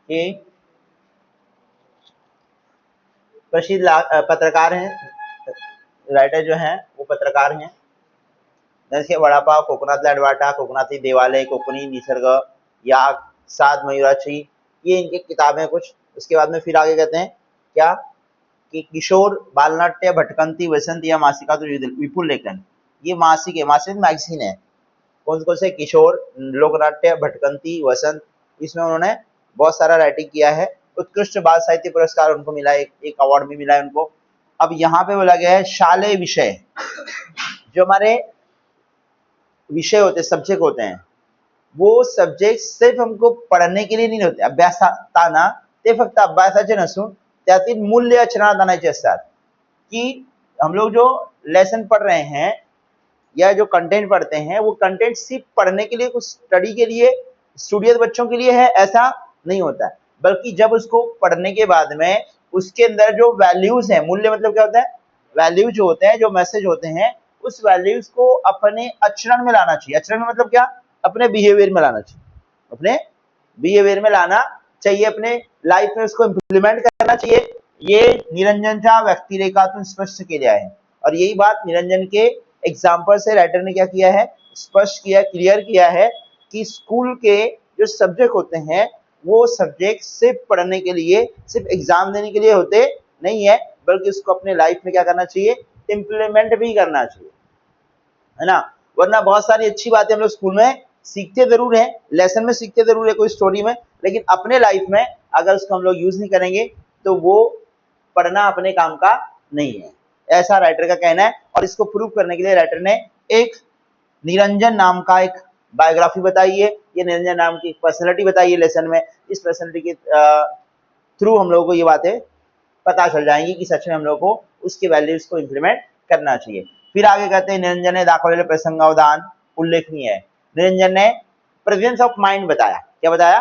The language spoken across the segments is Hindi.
कि प्रसिद्ध पत्रकार हैं, राइटर जो हैं वो पत्रकार हैं, जैसे वडापाव, कोकणातला अडवाटा, कोकणातली देवालय, कोकणी निसर्ग, याग, सात मयूराक्षी, ये इनकी किताबें कुछ। उसके बाद में फिर आगे कहते हैं क्या कि किशोर बालनाट्य भटकंती वसंत या मासिकातुर विपुल लेखन। ये मासिक है, मासिक मैगजीन है। कौन कौन से? किशोर, लोकनाट्य, भटकंती, वसंत, इसमें उन्होंने बहुत सारा राइटिंग किया है। उत्कृष्ट बाल साहित्य पुरस्कार उनको मिला, एक अवार्ड भी मिला है उनको। अब यहाँ पे बोला गया है शालेय विषय, जो हमारे विषय होते हैं, सब्जेक्ट होते हैं, वो सब्जेक्ट सिर्फ हमको पढ़ने के लिए नहीं होते, अभ्यासाताना ते फक्त अभ्यासाचे नसून त्यातील मूल्य आचरणात आणायचे असतात। कि हम लोग जो लेसन पढ़ रहे हैं या जो कंटेंट पढ़ते हैं, वो कंटेंट सिर्फ पढ़ने के लिए, कुछ स्टडी के लिए, स्टूडियस बच्चों के लिए है, ऐसा नहीं होता है। बल्कि जब उसको पढ़ने के बाद में उसके अंदर जो वैल्यूज है, मूल्य मतलब क्या होता है? वैल्यूज जो होते हैं, जो मैसेज होते हैं, उस वैल्यूज को अपने आचरण में लाना चाहिए। आचरण में मतलब क्या? अपने बिहेवियर में लाना चाहिए, अपने बिहेवियर में लाना चाहिए, अपने लाइफ में उसको इम्प्लीमेंट करना चाहिए। ये निरंजनच्या व्यक्तिरेखातून स्पष्ट केले आहे। और यही बात निरंजन के एग्जाम्पल से राइटर ने क्या किया है? स्पष्ट किया, क्लियर किया है कि स्कूल के जो सब्जेक्ट होते हैं, वो सब्जेक्ट सिर्फ पढ़ने के लिए, सिर्फ एग्जाम देने के लिए होते नहीं है, बल्कि उसको अपने लाइफ में क्या करना चाहिए? इम्प्लीमेंट भी करना चाहिए, है ना। वरना बहुत सारी अच्छी बातें हम लोग स्कूल में सीखते जरूर हैं, लेसन में सीखते जरूर है, कोई स्टोरी में, लेकिन अपने लाइफ में अगर उसको हम लोग यूज नहीं करेंगे तो वो पढ़ना अपने काम का नहीं है, ऐसा राइटर का कहना है। और इसको प्रूव करने के लिए राइटर ने एक निरंजन नाम का एक बायोग्राफी बताई है। ये निरंजन नाम की पर्सनैलिटी बताई है लेसन में। इस पर्सनैलिटी के थ्रू हम लोगों को ये बातें पता चल जाएंगी कि सच में हम लोग को उसके वैल्यूज को इम्प्लीमेंट करना चाहिए। फिर आगे कहते हैं निरंजन दाखवलेले प्रसंगावधान उल्लेखनीय है। निरंजन ने प्रेजेंस ऑफ माइंड बताया। क्या बताया?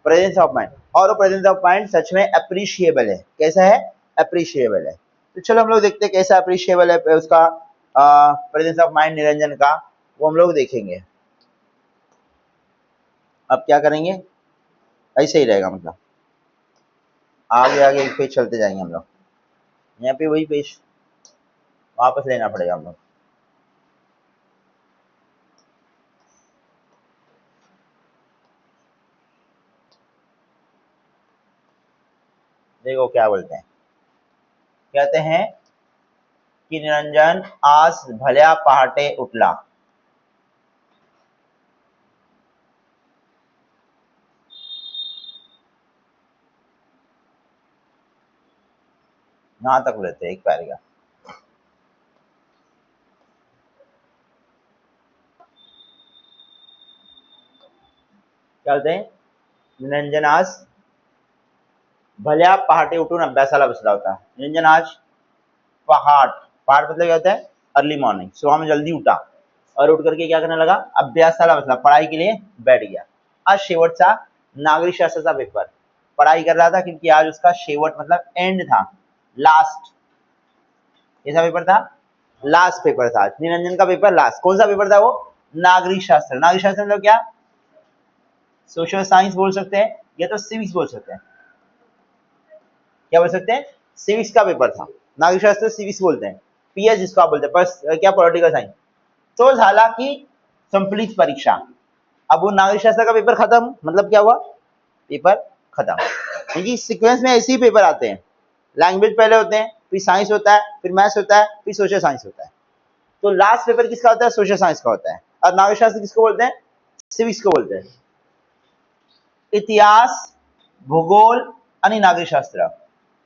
Presence of mind. और वो प्रेजेंस ऑफ माइंड सच में अप्रिशिएबल है। कैसा है? अप्रिशिएबल है। तो चलो हम लोग देखते हैं कैसा अप्रिशिएबल है उसका प्रेजेंस ऑफ माइंड निरंजन का, वो हम लोग देखेंगे। अब क्या करेंगे? ऐसे ही रहेगा, मतलब आगे आगे एक पेज चलते जाएंगे हम लोग। यहाँ पे वही पेज वापस लेना पड़ेगा हम लोग। देखो क्या बोलते हैं, कहते हैं कि निरंजन आज भल्या पहाटे उठला। यहां तक लेते हैं एक पैराग्राफ। क्या बोलते हैं? निरंजन आज भल्या पहाटे उठून अभ्यासाला बसला होता। निरंजन आज पहाट, पहाट मतलब क्या होता है? अर्ली मॉर्निंग, सुबह में जल्दी उठा और उठ करके क्या करने लगा? अभ्यासाला बसला, पढ़ाई के लिए बैठ गया। आज शेवटचा नागरिक शास्त्राचा पेपर पढ़ाई कर रहा था, क्योंकि आज उसका शेवट मतलब एंड था, लास्ट। कैसा पेपर था? लास्ट पेपर था निरंजन का पेपर, लास्ट। कौन सा पेपर था वो? नागरिक शास्त्र। नागरिक शास्त्र मतलब क्या? सोशल साइंस बोल सकते हैं या तो सिविक्स बोल सकते हैं। क्या बोल सकते हैं? सिविक्स का पेपर था। नागरिक शास्त्र सिविक्स बोलते हैं, पीएच जिसको आप बोलते हैं, बस क्या पॉलिटिकल साइंस। तो झाला की संपलीत परीक्षा। अब वो नागरिक शास्त्र का पेपर खत्म, मतलब क्या हुआ? पेपर खत्म। क्योंकि सीक्वेंस में ऐसे ही पेपर आते हैं, लैंग्वेज पहले होते हैं, फिर साइंस होता है, फिर मैथ्स होता है, फिर सोशल साइंस होता है। तो लास्ट पेपर किसका होता है? सोशल साइंस का होता है। और नागरिक शास्त्र किसको बोलते हैं? सिविक्स को बोलते हैं। इतिहास, भूगोल आणि नागरिकशास्त्र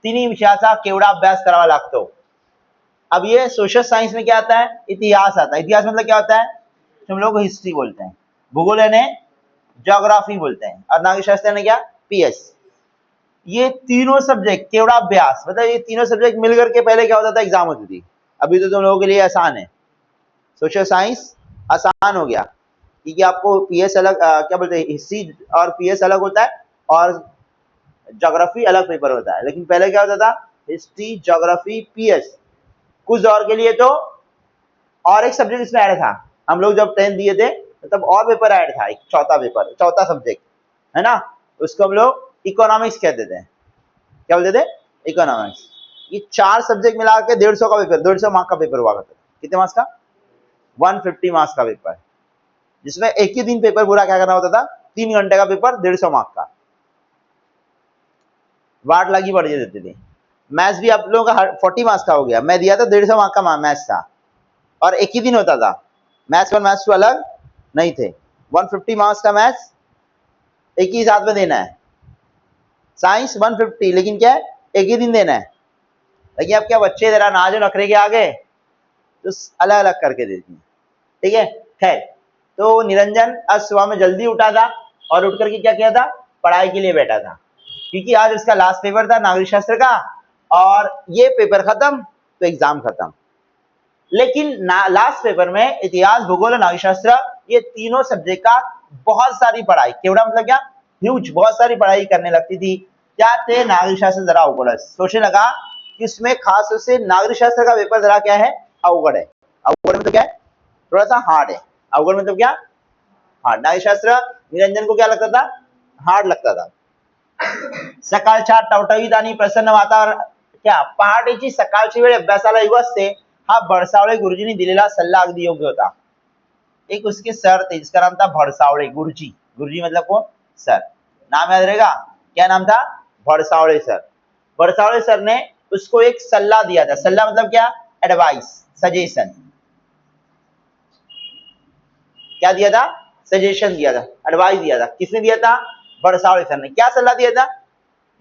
तिन्ही विषयाचा केवढा अभ्यास करावा लागतो। अब ये सोशल साइंस में क्या आता है? इतिहास आता है। इतिहास मतलब क्या होता है? हम लोग हिस्ट्री बोलते हैं। भूगोल यानी ज्योग्राफी बोलते हैं। और नागरिकशास्त्र यानी क्या? पीएस। ये तीनों सब्जेक्ट केवड़ा अभ्यास, मतलब ये तीनों सब्जेक्ट मिलकर के पहले क्या होता था? एग्जाम होती थी। अभी तो तुम लोगों के लिए आसान है, सोशल साइंस आसान हो गया, क्योंकि आपको पीएस अलग क्या बोलते हैं, हिस्ट्री और पीएस अलग होता है और ज्योग्राफी अलग पेपर होता है। लेकिन पहले क्या होता था? History, geography, PS. कुछ दौर के लिए तो और एक सब्जेक्ट इसमें ऐड था। हम लोग जब 10th दिए थे तब और पेपर ऐड था, एक चौथा पेपर, चौथा सब्जेक्ट, है ना। उसको हम लोग इकोनॉमिक्स कहते थे, क्या बोलते थे, इकोनॉमिक्स। ये 4 सब्जेक्ट मिला के 150 का पेपर, 150 मार्क का पेपर हुआ करता था। कितने मार्क्स का? 150 मार्क्स का पेपर, जिसमें एक ही दिन पेपर पूरा क्या करना होता था, 3 घंटे का पेपर 150 मार्क का, वाट लगी पड़ देती थी। मैथ्स भी आप लोगों का 40 मार्क्स का हो गया, मैं दिया था 150 मार्क का मैथ्स था, और एक ही दिन होता था। मैथ्स 1 मैथ्स 2 अलग नहीं थे, 150 मार्क्स का मैथ्स एक ही साथ में देना है, साइंस 150, लेकिन क्या है, एक ही दिन देना है। लेकिन अब क्या बच्चे जरा नाजो नखरे के आगे तो अलग अलग करके देती हैं, ठीक है। खैर, तो निरंजन आज सुबह में जल्दी उठा था और उठ करके क्या किया था, पढ़ाई के लिए बैठा था, क्योंकि आज उसका लास्ट पेपर था नागरिक शास्त्र का, और ये पेपर खत्म तो एग्जाम खत्म। लेकिन लास्ट पेपर में इतिहास, भूगोल और नागरिक शास्त्र, ये तीनों सब्जेक्ट का बहुत सारी पढ़ाई, केवड़ा मतलब क्या, ह्यूज, बहुत सारी पढ़ाई करने लगती थी। क्या थे, नागरिक शास्त्र जरा अवगढ़ है। सोचने लगा कि इसमें खास तौर से नागरिक शास्त्र का पेपर जरा क्या है, अवगढ़ है। अवगढ़ मतलब क्या है, थोड़ा सा हार्ड है। अवगढ़ मतलब क्या, हार्ड। नागरिक शास्त्र निरंजन को क्या लगता था, हार्ड लगता था। सकाळच्या टवटवीत प्रसन्न वातावरण, क्या पहाटेची सकाळची वेळ अभ्यासाला युग असते, हा भडसावळे गुरुजींनी दिलेला सल्ला अगदी योग्य होता। एक उसके सर थे जिसका नाम था भडसावळे गुरुजी, गुरुजी मतलब कौन, सर, नाम याद रहेगा, क्या नाम था, भडसावळे सर। भडसावळे सर ने उसको एक सल्ला दिया था, सल्ला मतलब क्या, एडवाइस, सजेशन, क्या दिया था, सजेशन दिया था, एडवाइस दिया था। किसने दिया था, भडसावळे सर ने। क्या सलाह दिया था,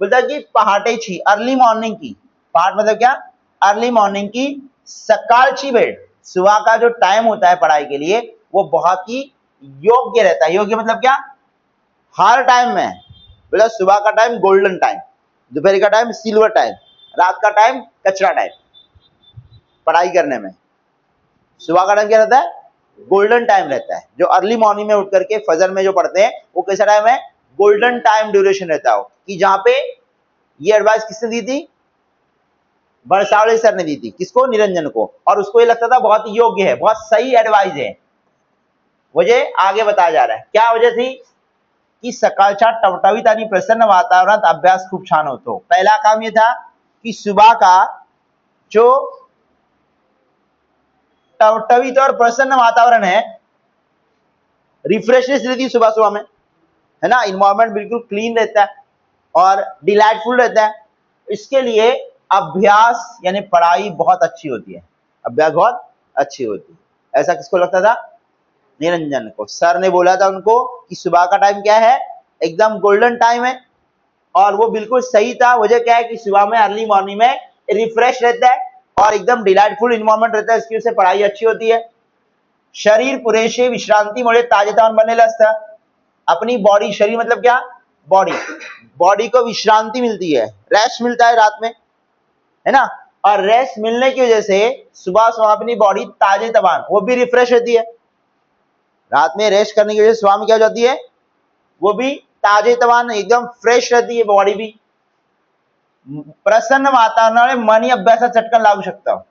बोलता कि पहाटेची, अर्ली मॉर्निंग की, पहाट मतलब क्या, अर्ली मॉर्निंग की, सकाळची वेळ, सुबह का जो टाइम होता है पढ़ाई के लिए वो बहुत ही योग्य रहता है। योग्य मतलब क्या, हर टाइम में, बोला सुबह का टाइम गोल्डन टाइम, दोपहर का टाइम सिल्वर टाइम, रात का टाइम कचरा टाइम। पढ़ाई करने में सुबह का टाइम क्या रहता है, गोल्डन टाइम रहता है। जो अर्ली मॉर्निंग में उठ करके फजर में जो पढ़ते हैं वो कैसा टाइम है, गोल्डन टाइम ड्यूरेशन रहता हो। कि जहां पे ये एडवाइस किसने दी थी, भडसावळे सर ने दी थी, किसको, निरंजन को, और उसको ये लगता था बहुत योग्य है, बहुत सही एडवाइस है। वजह आगे बताया जा रहा है, क्या वजह थी, की सकाळच्या टवटवीत आणि प्रसन्न वातावरणात अभ्यास खूप छान होतो। पहला काम ये था कि सुबह का जो टवटवीत और प्रसन्न वातावरण है, रिफ्रेशनेस रहती है सुबह सुबह में, है ना, इन्वायरमेंट बिल्कुल क्लीन रहता है और डिलाइटफुल रहता है। इसके लिए अभ्यास यानी पढ़ाई बहुत अच्छी होती है, अभ्यास बहुत अच्छी होती है। ऐसा किसको लगता था, निरंजन को। सर ने बोला था उनको कि सुबह का टाइम क्या है, एकदम गोल्डन टाइम है, और वो बिल्कुल सही था। वजह क्या है कि सुबह में अर्ली मॉर्निंग में रिफ्रेश रहता है और एकदम डिलाइटफुल इन्वायरमेंट रहता है, इसकी वजह से पढ़ाई अच्छी होती है। शरीर पुरेशे विश्रांतीमुळे ताजेतवान बनेलं असतं। अपनी बॉडी, शरीर मतलब क्या, बॉडी, बॉडी को विश्रांति मिलती है, रेस्ट मिलता है रात में, है ना, और रेस्ट मिलने की वजह से सुबह सुबह अपनी बॉडी ताजे तवान, वो भी रिफ्रेश रहती है। रात में रेस्ट करने की वजह से सुबह में क्या हो जाती है, वो भी ताजे तवान, एकदम फ्रेश रहती है बॉडी भी। प्रसन्न वातावरण मन ही अभ्यासात चटकन लागू शकता।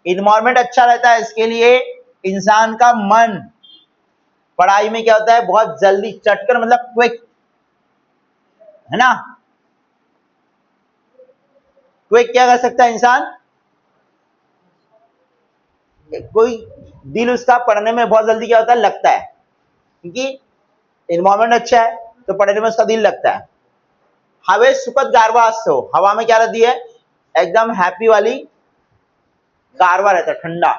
इन्वायरमेंट अच्छा रहता है, इसके लिए इंसान का मन पढ़ाई में क्या होता है, बहुत जल्दी, चटकन मतलब क्विक, है ना, क्विक क्या कर सकता है इंसान, कोई दिल उसका पढ़ने में बहुत जल्दी क्या होता है, लगता है, क्योंकि इन्वायरमेंट अच्छा है तो पढ़ने में उसका दिल लगता है। हवे सुखद गारवा असतो, हवा में क्या रहती है, एकदम हैप्पी वाली गारवा रहता है, ठंडा,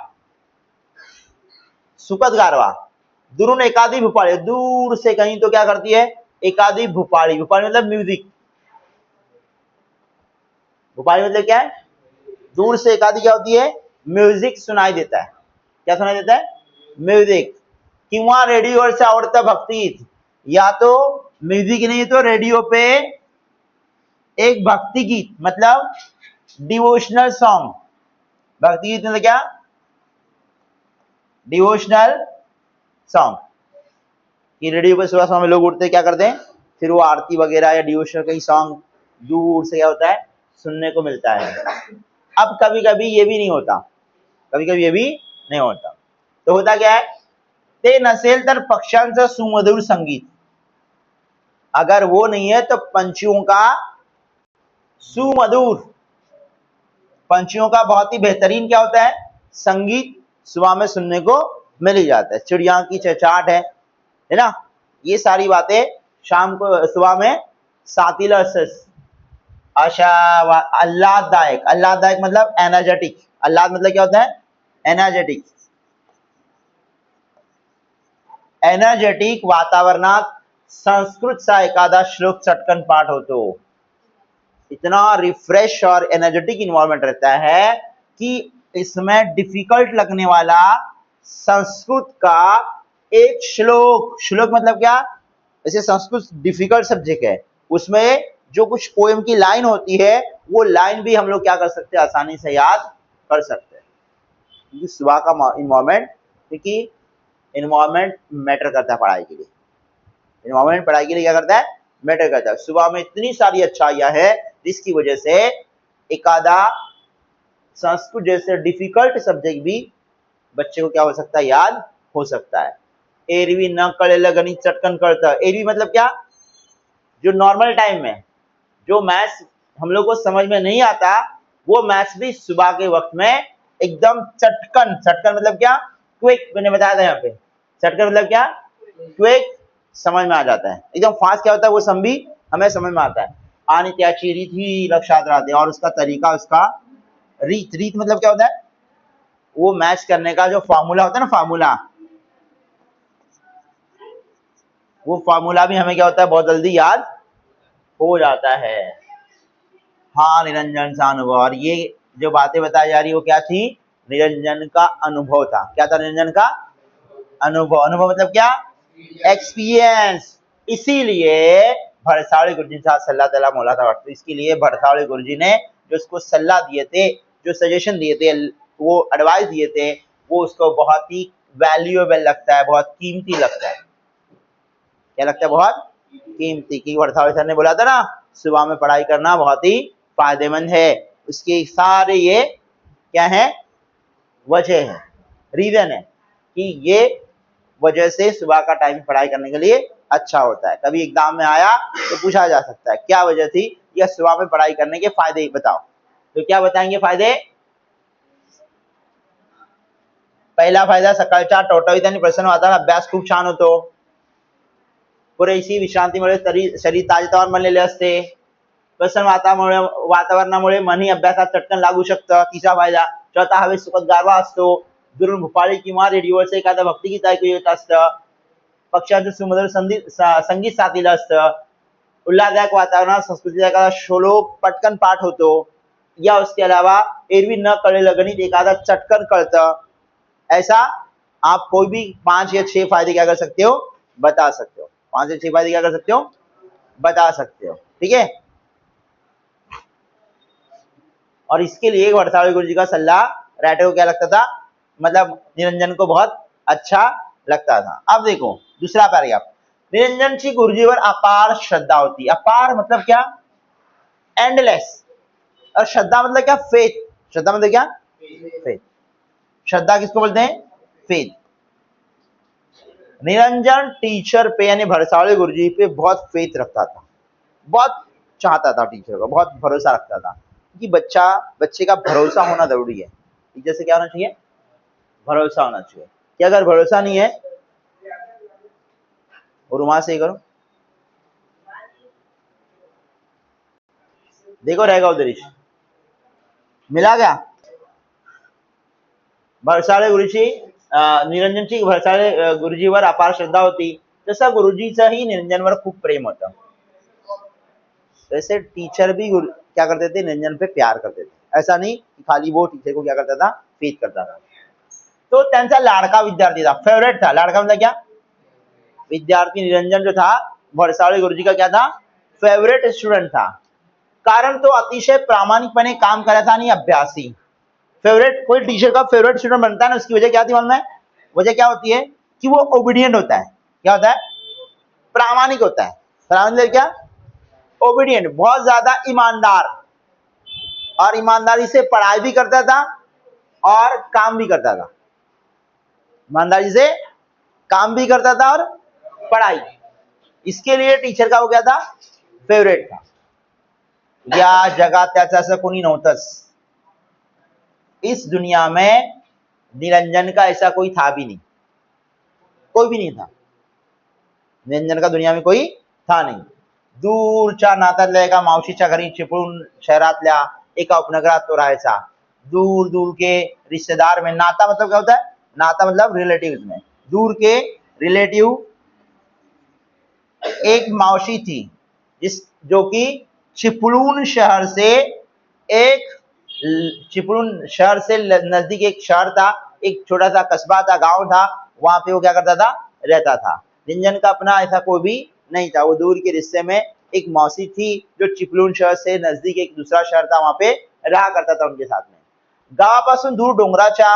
सुखद गारवा। दूरून एकादी भूपाली, दूर से कहीं तो क्या करती है, एकादी भूपाली, भूपाली मतलब म्यूजिक, भूपाली मतलब क्या है, दूर से एकादी क्या होती है, म्यूजिक सुनाई देता है। क्या सुनाई देता है, म्यूजिक। किंवा रेडिओवरचं आवडतं भक्तिगीत, या तो म्यूजिक नहीं तो रेडियो पे एक भक्ति गीत, मतलब डिवोशनल सॉन्ग। भक्ति गीत मतलब क्या, डिवोशनल सॉन्ग। कि रेडियो पे सुबह सुबह में लोग उठते क्या करते हैं, फिर वो आरती वगैरह या डिवोशनल कई सॉन्ग दूर से क्या होता है, सुनने को मिलता है। अब कभी कभी ये भी नहीं होता, कभी कभी ये भी नहीं होता, तो होता क्या है, ते नसेल तर पक्ष्यांचं सुमधुर संगीत। अगर वो नहीं है तो पंछियों का सुमधुर, पंछियों का बहुत ही बेहतरीन क्या होता है, संगीत सुबह में सुनने को मिल ही जाता है। चिड़िया की चहचहाट है ना, ये सारी बातें शाम को सुबह में सातिला अच्छा आह्लाददायक, आह्लाददायक मतलब एनर्जेटिक, आह्लाद मतलब क्या होता है, एनर्जेटिक, एनर्जेटिक वातावरणात संस्कृत सा एखादा श्लोक चटकन पाठ होतो। इतना रिफ्रेश और एनर्जेटिक इन्वायरमेंट रहता है कि इसमें डिफिकल्ट लगने वाला संस्कृत का एक श्लोक, श्लोक मतलब क्या, जैसे संस्कृत डिफिकल्ट सब्जेक्ट है, उसमें जो कुछ पोएम की लाइन होती है वो लाइन भी हम लोग क्या कर सकते हैं, आसानी से याद कर सकते हैं। क्योंकि सुबह का इन्वायरमेंट, क्योंकि इन्वायरमेंट मैटर करता है पढ़ाई के लिए, इन्वायरमेंट पढ़ाई के लिए क्या करता है, मैटर करता है। सुबह में इतनी सारी अच्छाइयां है जिसकी वजह से एकादा संस्कृत जैसे डिफिकल्ट सब्जेक्ट भी बच्चे को क्या हो सकता है, याद हो सकता है। एरवी न कड़ेला गणित चटकन करता, एरवी मतलब क्या, जो नॉर्मल टाइम में जो मैथ्स हम लोग को समझ में नहीं आता वो मैथ्स भी सुबह के वक्त में एकदम चटकन, चटकन मतलब क्या, क्विक, मैंने बताया था यहाँ पे, चटकन मतलब क्या, क्विक, समझ में आ जाता है, एकदम फास्ट क्या होता है वो सम भी हमें समझ में आता है। आनी त्याची रीत ही लक्षात रहते हैं, और उसका तरीका, उसका रीत, रीत मतलब क्या होता है, वो मैच करने का जो फॉर्मूला होता है ना, फार्मूला, वो फार्मूला भी हमें क्या होता है, बहुत जल्दी याद हो जाता है। हाँ, निरंजन सा अनुभव, और ये जो बातें बताई जा रही वो क्या थी, निरंजन का अनुभव था। क्या था, निरंजन का अनुभव, अनुभव मतलब क्या, एक्सपीरियंस। इसीलिए भरसावली गुरुजी साहब सल्ला तला मौला था, तो इसके लिए भरसावली गुरुजी ने जो उसको सल्ला दिए थे, जो सजेशन दिए थे, वो एडवाइस दिए थे, वो उसको बहुत ही वैल्यूएबल लगता है, बहुत कीमती लगता है। क्या लगता है, बहुत कीमती, की भरसावली सर ने बोला था ना सुबह में पढ़ाई करना बहुत ही फायदेमंद है, उसके सारे ये क्या है, वजह है, रीजन है कि ये वजह से सुबह का टाइम पढ़ाई करने के लिए अच्छा होता है। कभी एग्जाम में आया तो पूछा जा सकता है क्या वजह थी, या सुबह में पढ़ाई करने के फायदे बताओ, तो क्या बताएंगे फायदे। पहिला फायदा, सकाळच्या टवटवीत आणि प्रसन्न वातावरण, अभ्यास खूप छान होतो, पुरेशी विश्रांतीमुळे शरीर ताजेतवाने बनलेले असते, प्रसन्न वातावरणामुळे मनही अभ्यासात चटकन लागू शकतं। तिसरा फायदा, चौथा हवेत सुखद गारवा असतो, दुरून भोपाळी किंवा रेडिओवरचं एखादं भक्तिगीत ऐकू येत असतं, पक्ष्यांचं सुमधुर संगीत साथीलं असतं, उल्हासदायक वातावरणात संस्कृतीचा एखादा श्लोक पटकन पाठ होतो, या उसके अलावा एरवी न कळलेलं गणित एखादा चटकन कळतं। ऐसा आप कोई भी 5 या 6 फायदे क्या कर सकते हो, बता सकते हो, 5 से 6 फायदे क्या कर सकते हो, बता सकते हो, ठीक है। और इसके लिए भरसावली गुरुजी का सल्ला राइटर को क्या लगता था, मतलब निरंजन को बहुत अच्छा लगता था। अब देखो दूसरा पैराग्राफ, निरंजनची गुरुजीवर अपार श्रद्धा होती। अपार मतलब क्या, एंडलेस, और श्रद्धा मतलब क्या, फेथ, श्रद्धा मतलब क्या, फेथ, श्रद्धा किसको बोलते हैं, फेथ। निरंजन टीचर पे यानी भरसावली गुरुजी पे बहुत फेथ रखता था, बहुत चाहता था टीचर का, बहुत भरोसा रखता था, कि बच्चे का भरोसा होना जरूरी है। टीचर से क्या होना चाहिए, भरोसा होना चाहिए, कि अगर भरोसा नहीं है, और वहां से करो, देखो रहेगा उधर मिला क्या, भरसावली गुरुजी निरंजनची भरसावली गुरुजीवर अपार श्रद्धा होती, तसं गुरुजीचंही निरंजनवर खूप प्रेम होतं। वैसे टीचर भी क्या करते थे, निरंजन पे प्यार करते थे, ऐसा नहीं कि खाली वो टीचर को क्या करता था, फेथ करता था। तो त्यांचा लाडका विद्यार्थी था, फेवरेट था, लाडका मतलब क्या, विद्यार्थी निरंजन जो था भरसावली गुरुजी का क्या था, फेवरेट स्टूडेंट था, कारण तो अतिशय प्रामाणिकपणे काम करायचा आणि अभ्यासी। फेवरेट, कोई टीचर का फेवरेट स्टूडेंट बनता है ना, उसकी वजह क्या थी मालूम है, वजह क्या होती है कि वो ओबीडियंट होता है, क्या होता है, प्रामाणिक होता है, प्रामाणिक क्या, ओबीडियंट, बहुत ज्यादा ईमानदार, और ईमानदारी से पढ़ाई भी करता था और काम भी करता था, ईमानदारी से काम भी करता था और पढ़ाई, इसके लिए टीचर का वो क्या था, फेवरेट था. या जगात त्याचं असं कोणी नव्हतंच. इस दुनिया में निरंजन का ऐसा कोई था भी नहीं, कोई भी नहीं था. निरंजन का दुनिया में कोई था नाही. दूरच्या नात्यातल्या एका मावशीच्या घरी चिपळूण शहरातल्या एका उपनगरात तो राहायचा. दूर दूर के रिश्तेदार में, नाता मतलब क्या होता है, नाता मतलब रिलेटिव्स में, दूर के रिलेटिव एक मावशी थी जिस जो कि चिपळूण शहर से चिपळूण शहर से नजदीक एक शहर था, एक छोटा सा कस्बा था, गांव था, वहां पे वो क्या करता था, रहता था. निरंजन का अपना ऐसा कोई भी नहीं था. वो दूर के रिश्ते में एक मौसी थी जो चिपळूण शहर से नजदीक एक दूसरा शहर था, वहां पे रहा करता था उनके साथ में. गावापासून दूर डोंगराच्या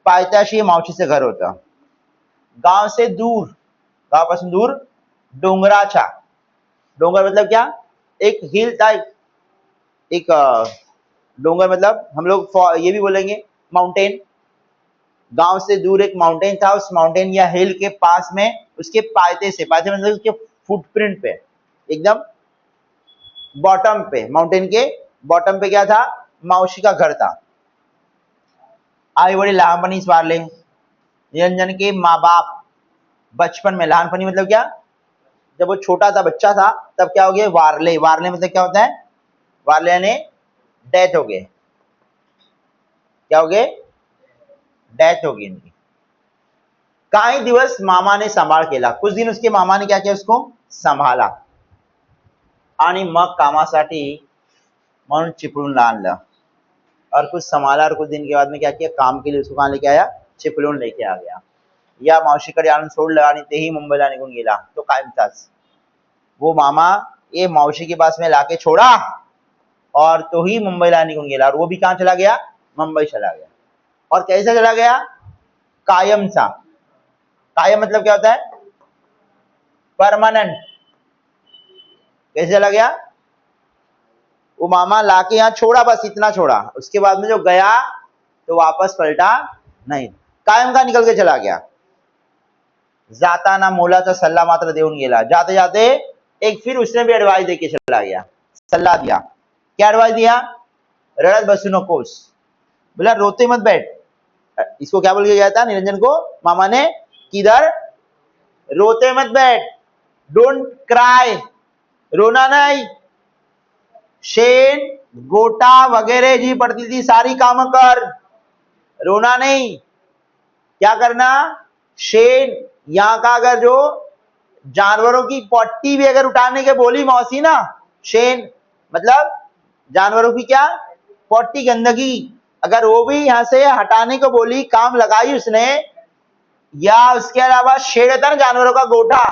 पायथ्याशी मावशीचं घर होतं. गांव से दूर, गावापासून दूर डोंगराच्या, डोंगर मतलब क्या, एक हिल टाइप, एक डोंगर मतलब हम लोग ये भी बोलेंगे माउंटेन. गांव से दूर एक माउंटेन था, उस माउंटेन या हिल के पास में उसके पायथे से, पायथे मतलब उसके फुटप्रिंट पे, एकदम बॉटम पे, माउंटेन के बॉटम पे क्या था, मावशी का घर था. आई वडील लहानपणीच वारले. निरंजन के माँ बाप बचपन में, लहानपनी मतलब क्या, जब वो छोटा था, बच्चा था, तब क्या हो गए, वारले. वारले मतलब क्या होता है, वारले यानी डेथ हो गए. क्या हो गए, डेथ हो गई इनकी. काही दिवस मामा ने सांभाळ केला. कुछ दिन उसके मामा ने क्या किया, उसको संभाला. आणि मग कामासाठी म्हणून चिपळूणला आणलं. और कुछ संभाला और कुछ दिन के बाद में क्या किया, काम के लिए उसको कहाँ लेके आया, चिपळूण लेके आ गया. या मावशीकडे आणून सोडलं आणि तेही मुंबईला निघून गेला, तो कायमचाच. वो मामा ये मावशी के पास में लाके छोड़ा और तो ही मुंबईला निघून गेला. और वो भी कहाँ चला गया, मुंबई चला गया. और कैसे चला गया, कायमचा. कायम मतलब क्या होता है, परमानेंट. कैसे चला गया, वो मामा लाके यहाँ छोड़ा, बस इतना छोड़ा. उसके बाद में जो गया तो वापस पलटा नहीं, कायम का निकल के चला गया. जाताना मोलाचा सल्ला मात्र देऊन गेला. जाते जाते एक फिर उसने भी एडवाइस देके चला गया, सल्ला दिया. क्या एडवाइस दिया, रड़त बसू नकोस, बोला रोते मत बैठ. इसको क्या बोल के गया था निरंजन को मामा ने, किधर, रोते मत बैठ, डोंट क्राई, रोना नहीं. शेन गोटा वगैरह जी पड़ती थी, सारी काम कर, रोना नहीं. क्या करना, शेन, यहाँ का अगर जो जानवरों की पट्टी भी अगर उठाने के बोली मौसी ना, शेन मतलब जानवरों की क्या, पट्टी, गंदगी, अगर वो भी यहां से हटाने को बोली, काम लगाई उसने. या उसके अलावा शेड था ना जानवरों का गोटा,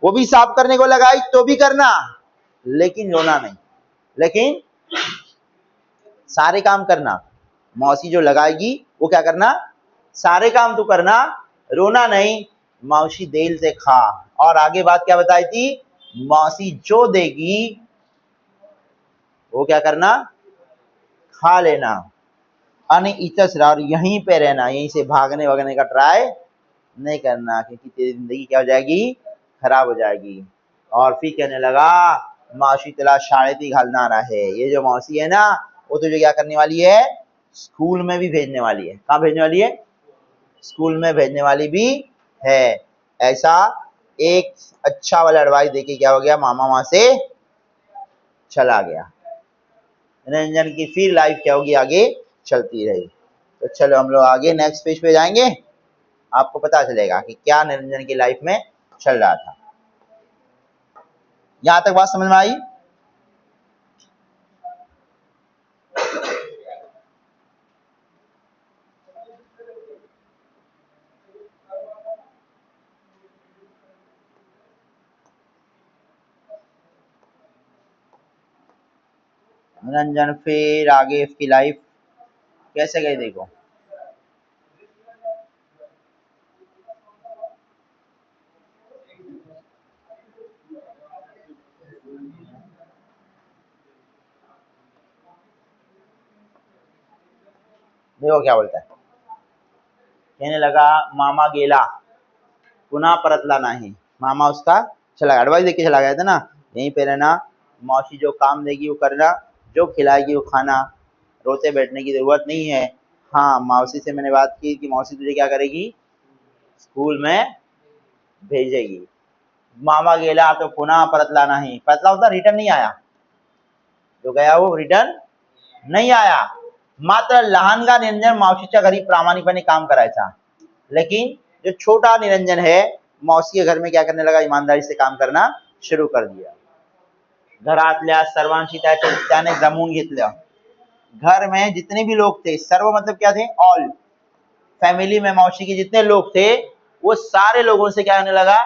वो भी साफ करने को लगाई तो भी करना, लेकिन रोना नहीं. लेकिन सारे काम करना. मौसी जो लगाएगी वो क्या करना, सारे काम तो करना, रोना नहीं. मौसी दिल से खा. और आगे बात क्या बताई थी, मौसी जो देगी वो क्या करना, खा लेना. आणि इतच रहा, और यहीं पे रहना, यहीं से भागने वगने का ट्राई नहीं करना, क्योंकि तेरी जिंदगी क्या हो जाएगी, खराब हो जाएगी. और फिर कहने लगा, मौसी तुला शाळेत घालणार आहे. ये जो मौसी है ना, वो तुझे क्या करने वाली है, स्कूल में भी भेजने वाली है. कहाँ भेजने वाली है, स्कूल में भेजने वाली भी है. ऐसा एक अच्छा वाला एडवाइस देके क्या हो गया, मामा वहां से चला गया. निरंजन की फिर लाइफ क्या होगी, आगे चलती रही. तो चलो हम लोग आगे नेक्स्ट पेज पे जाएंगे, आपको पता चलेगा कि क्या निरंजन की लाइफ में चल रहा था. यहां तक बात समझ में आई. निरंजन फिर आगे इसकी लाइफ कैसे गई देखो. देखो क्या बोलता है, कहने लगा मामा गेला पुन्हा परतला नाही. मामा उसका चला गया, एडवाइस देके चला गया था ना, यहीं पे रहना, मौसी जो काम देगी वो करना, जो खिलाएगी वो खाना, रोते बैठने की जरूरत नहीं है। हाँ, मौसी से मैंने बात की कि मौसी तुझे क्या करेगी, स्कूल में भेजेगी। मामा गेला तो पुनः परतला नहीं, परतला होता रिटर्न नहीं आया, जो गया वो रिटर्न नहीं आया। मात्र लहानगा निरंजन मावशीच्या घरी प्रामाणिकपणे काम करायचा, लेकिन जो छोटा निरंजन है मौसी के घर में क्या करने लगा, ईमानदारी से काम करना शुरू कर दिया। घरातल्या सर्वांशी त्याने जमवून घेतलं। घर में जितने भी लोग थे, सर्व मतलब क्या थे, ऑल, फैमिली में मौसी के जितने लोग थे वो सारे लोगों से क्या करने लगा।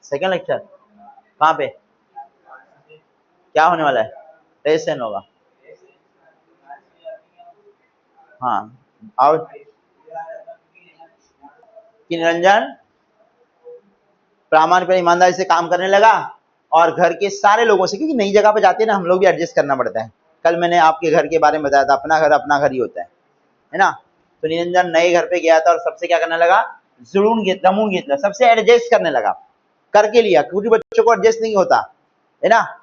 सेकंड लेक्चर कहाँ पे, क्या होने वाला है, रजिस्ट्रेशन होगा। हाँ, और कि निरंजन प्रामाणिक ईमानदारी से काम करने लगा और घर के सारे लोगों से, क्योंकि नई जगह पे जाते हैं ना हम लोग भी एडजस्ट करना पड़ता है। कल मैंने आपके घर के बारे में बताया था, अपना घर ही होता है ना। तो निरंजन नए घर पे गया था और सबसे क्या करने लगा, जमून घेतला, सबसे एडजस्ट करने लगा, करके लिया, क्योंकि बच्चों को एडजस्ट नहीं होता है ना।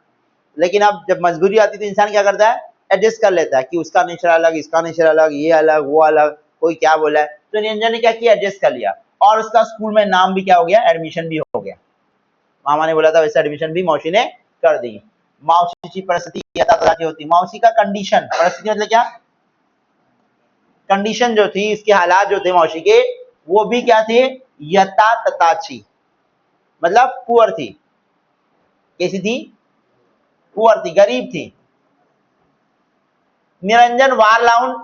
लेकिन अब जब मजबूरी आती है तो इंसान क्या करता है, एडजस्ट कर लेता है कि उसका नेचर अलग, इसका नेचर अलग, ये अलग वो अलग, कोई क्या बोला है। तो निरंजन ने क्या किया, एडजस्ट कर लिया और उसका स्कूल में नाम भी क्या हो गया, एडमिशन भी हो गया। मामा ने बोला था वैसे एडमिशन भी मौसी ने कर दी। मौसीची परिस्थिती यथातथाची होती, मौसी का कंडीशन, परिस्थिति मतलब क्या, कंडीशन जो थी, इसके हालात जो थे मौसी के, वो भी क्या थे, यथातथाची, मतलब पुअर थी। कैसी थी, पुअर थी, गरीब थी। निरंजन वार लाउन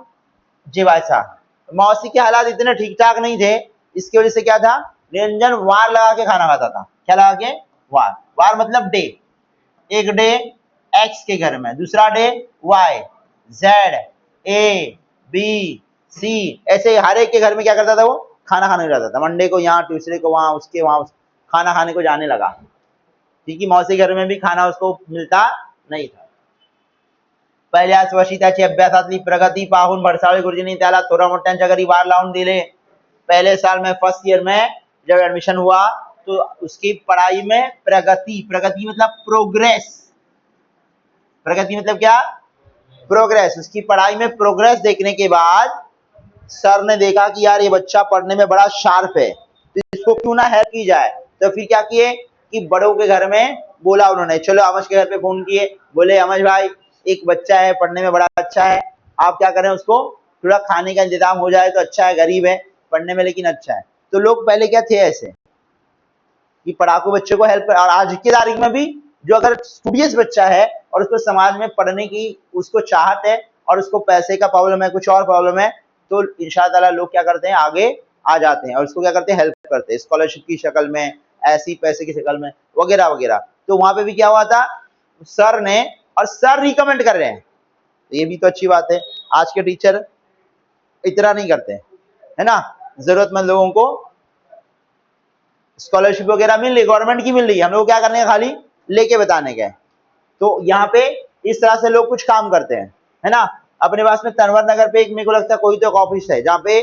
जेवायचा, मौसी के हालात इतने ठीक ठाक नहीं थे, इसकी वजह से क्या था, निरंजन वार लगा के खाना खाता था। क्या लगा के, वार, वार मतलब डे, एक डे एक्स के घर में, दूसरा day why, Z, A, B, सी, ऐसे हर एक के घर में क्या करता था, वो खाना खाने जाता था। मंडे को यहाँ, ट्यूसडे को वहां, उसके वहां खाना खाने को जाने लगा, क्योंकि मौसी घर में भी खाना उसको मिलता नहीं था। पहिल्याच वर्षी त्याची अभ्यासातली प्रगती पाहून भडसावळे गुरुजींनी त्याला थोरा मोठ्यांच्या घरी वार लावून दिले। पहले साल में, फर्स्ट ईयर में जब एडमिशन हुआ तो उसकी पढ़ाई में प्रगति, प्रगति मतलब प्रोग्रेस, प्रगति मतलब क्या, प्रोग्रेस, उसकी पढ़ाई में प्रोग्रेस देखने के बाद सर ने देखा कि यार ये बच्चा पढ़ने में बड़ा शार्प है, तो इसको क्यों ना हेल्प की जाए। तो फिर क्या किए कि बड़ों के घर में बोला उन्होंने, चलो अमज के घर पे फोन किए, बोले अमज भाई एक बच्चा है पढ़ने में बड़ा अच्छा है, आप क्या करें, उसको थोड़ा खाने का इंतजाम हो जाए तो अच्छा है, गरीब है पढ़ने में लेकिन अच्छा है। तो लोग पहले क्या थे ऐसे कि पढ़ाकू बच्चों को हेल्प, और आज की तारीख में भी जो अगर स्टूडियस बच्चा है और उसको समाज में पढ़ने की उसको चाहत है और उसको पैसे का प्रॉब्लम है, कुछ और प्रॉब्लम है, तो इंशाअल्लाह लोग क्या करते हैं, आगे आ जाते हैं और उसको क्या करते हैं, हेल्प करते हैं, स्कॉलरशिप की शक्ल में, ऐसी पैसे की शक्ल में, वगैरह वगैरह। तो वहां पे भी क्या हुआ था, सर ने, और सर रिकमेंड कर रहे हैं, ये भी तो अच्छी बात है। आज के टीचर इतना नहीं करते है ना, जरूरतमंद लोगों को स्कॉलरशिप वगैरह मिल रही, गवर्नमेंट की मिल रही है, हम लोग क्या करने का, खाली लेके बताने के। तो यहाँ पे इस तरह से लोग कुछ काम करते हैं, है ना। अपने पास में तनवर नगर पे एक, मेरे को लगता है कोई तो एक ऑफिस है जहाँ पे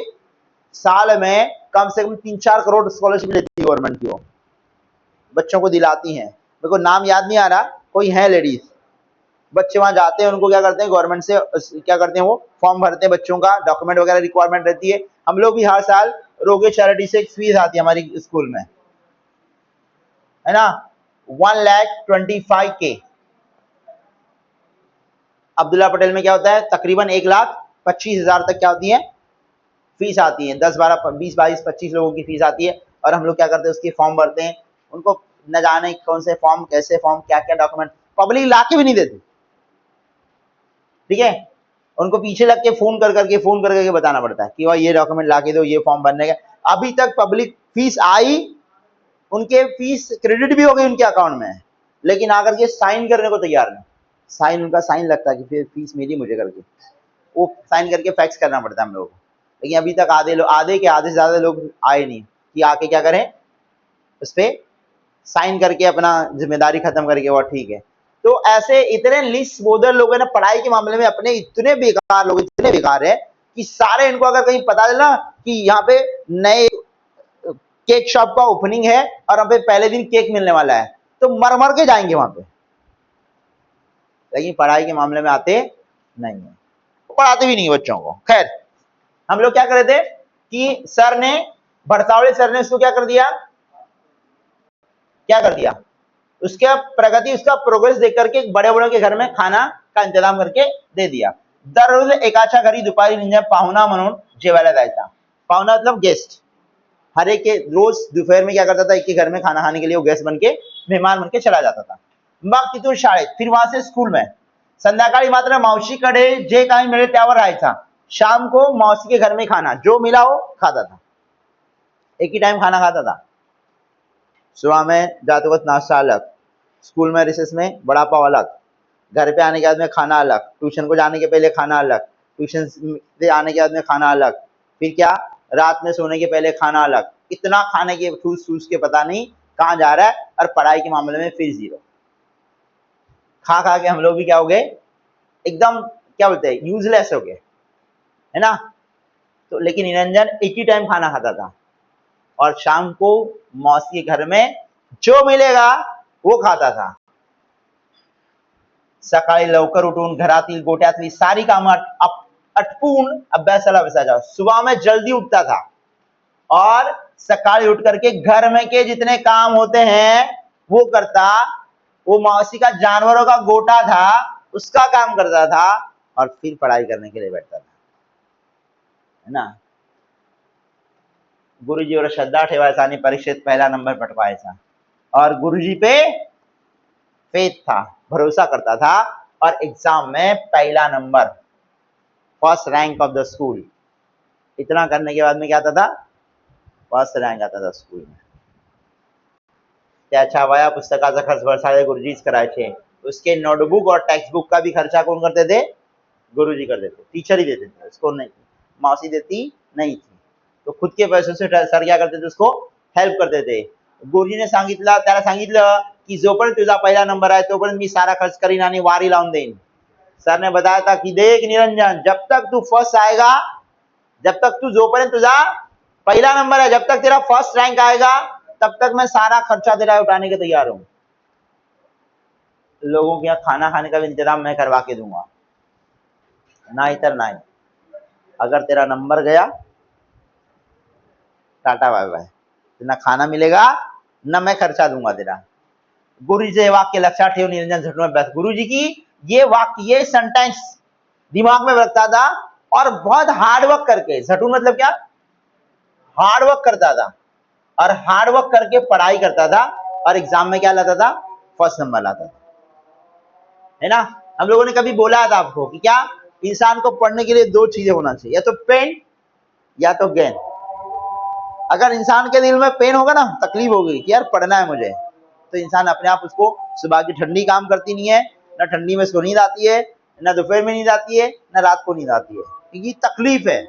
साल में कम से कम 3-4 करोड़ स्कॉलरशिप लेती है गवर्नमेंट की, वो बच्चों को दिलाती हैं। मेरे को नाम याद नहीं आ रहा, कोई है लेडीज, बच्चे वहां जाते हैं, उनको क्या करते हैं, गवर्नमेंट से क्या करते हैं, वो फॉर्म भरते हैं, बच्चों का डॉक्यूमेंट वगैरह रिक्वायरमेंट रहती है। हम लोग भी हर साल रोगे चैरिटी से एक फीस आती है हमारी स्कूल में, है ना, 1,25,000 अब्दुल्ला पटेल में क्या होता है, तकरीबन 1,25,000 तक क्या होती है, फीस आती है। 10, 12, 20, 22, 25 लोगों की फीस आती है और हम लोग क्या करते हैं, उसके फॉर्म भरते हैं। उनको न जाने कौन से फॉर्म, कैसे फॉर्म, क्या क्या डॉक्यूमेंट, पब्लिक ला के भी नहीं देती, ठीक है। उनको पीछे लग के फोन करके बताना पड़ता है कि भाई ये डॉक्यूमेंट ला के दो, ये फॉर्म भरने का। अभी तक पब्लिक फीस आई, उनके फीस क्रेडिट भी हो गई उनके अकाउंट में, लेकिन आकर के साइन करने को तैयार नहीं। साइन, उनका साइन लगता है कि फिर फीस मिली मुझे करके, वो साइन करके फैक्स करना पड़ता है हम लोगों को। लेकिन अभी तक आधे से ज्यादा लोग आए नहीं कि आके क्या करें, उस पर साइन करके अपना जिम्मेदारी खत्म करके, वो ठीक है। तो ऐसे इतने लिस्ट बोदर लोग हैं ना पढ़ाई के मामले में, अपने इतने बेकार लोग, इतने बेकार है कि सारे, इनको अगर कहीं पता चला कि यहाँ पे नए केक शॉप का ओपनिंग है और हमें पहले दिन केक मिलने वाला है, तो मर मर के जाएंगे वहां पे, लेकिन पढ़ाई के मामले में आते नहीं है, पढ़ाते भी नहीं बच्चों को। खैर, हम लोग क्या कर रहे थे कि सर ने, भरसावले सर ने उसको क्या कर दिया, उसके प्रगति, उसका प्रोग्रेस देख करके बड़े बड़ों के घर में खाना का इंतजाम करके दे दिया। दररोज एकाच्या घरी दुपारी म्हणजे पाहुणा म्हणून जेवायला जायचा। पाहुणा मतलब गेस्ट। हर एक के रोज दोपहर में क्या करता था, एक के घर में खाना खाने के लिए वो गेस्ट बन के, मेहमान बन के चला जाता था। मग तिथून शाळेत, फिर वहां से स्कूल में, संध्याकाळी मात्र मावशीकडे जे काही मिळेल त्यावर राहायचा। शाम को मौसी के घर में खाना, जो मिला वो खाता था, एक ही टाइम खाना खाता था। सुबह में जाते वक्त नाश्ता अलग, स्कूल में रिसेस में बड़ा पाव अलग, घर पे आने के बाद में खाना अलग, ट्यूशन को जाने के पहले खाना अलग, ट्यूशन से आने के बाद में खाना अलग, फिर क्या, रात में सोने के पहले खाना अलग। इतना खाने के ठूस ठूस के पता नहीं कहाँ जा रहा है, और पढ़ाई के मामले में फिर जीरो। खा खा के हम लोग भी क्या हो गए, एकदम क्या बोलते हैं, यूजलेस हो गए, है ना। तो लेकिन निरंजन एक ही टाइम खाना खाता था और शाम को मौसी के घर में जो मिलेगा वो खाता था। सकाळी लवकर उठून घरातील गोट्यातली सारी कामं अटपून अभ्यासाला बसायचा। सुबह में जल्दी उठता था और सकाळी उठ करके घर में के जितने काम होते हैं वो करता। वो मौसी का जानवरों का गोटा था, उसका काम करता था और फिर पढ़ाई करने के लिए बैठता था, है ना। गुरुजीवर श्रद्धा ठेवायचा आणि परीक्षेत पहिला नंबर पटवायचा, और गुरुजी पे फेथ था, भरोसा करता था, और एग्जाम में पहला number, first rank of the school. इतना करने के बाद में क्या आता था, फर्स्ट रैंक आता था स्कूल में। त्याच्या वया पुस्तकाचा खर्च भरसाळे गुरुजीच करायचे। उसके नोटबुक और टेक्स्ट बुक का भी खर्चा कौन करते थे, गुरुजी कर देते, टीचर ही देते थे, उसको नहीं, मौसी देती नहीं थी। तो खुद के पैसों से सर क्या करते थे, उसको हेल्प करते थे। गुरुजी ने सांगितलं, त्याला सांगितलं कि जोपर्यंत तुझा पहिला नंबर आहे तोपर्यंत मी सारा खर्च करीन आणि वारी लावून देईन। सर ने बताया था कि देख निरंजन, जब तक तू फर्स्ट आएगा, जब तक तू, जोपर्यंत तुझा पहला नंबर है, जब तक तेरा फर्स्ट रैंक आएगा तब तक मैं सारा खर्चा तेरा उठाने के तैयार हूं। लोगों के यहाँ खाना खाने का भी इंतजाम मैं करवा के दूंगा, ना इधर ना। अगर तेरा नंबर गया, टाटा बाय बाय, ना खाना मिलेगा ना मैं खर्चा दूंगा तेरा। गुरुजी से वाक्य लक्षात ठेव निरंजन झटून अभ्यास। गुरुजी की ये वाक्य, ये सेंटेंस दिमाग में रखता था और बहुत हार्डवर्क करके, झटून मतलब क्या, हार्डवर्क करता था, और हार्डवर्क करके पढ़ाई करता था, और एग्जाम में क्या लाता था, फर्स्ट नंबर लाता था, है ना। हम लोगों ने कभी बोला था आपको कि क्या, इंसान को पढ़ने के लिए दो चीजें होना चाहिए, या तो पेन या तो गेन। अगर इंसान के दिल में पेन होगा ना, तकलीफ होगी कि यार पढ़ना है मुझे, तो इंसान अपने आप, उसको सुबह की ठंडी काम करती नहीं है, ना ठंडी में उसको नींद आती है, ना दोपहर में नींद आती है, ना रात को नींद आती है, क्योंकि तकलीफ है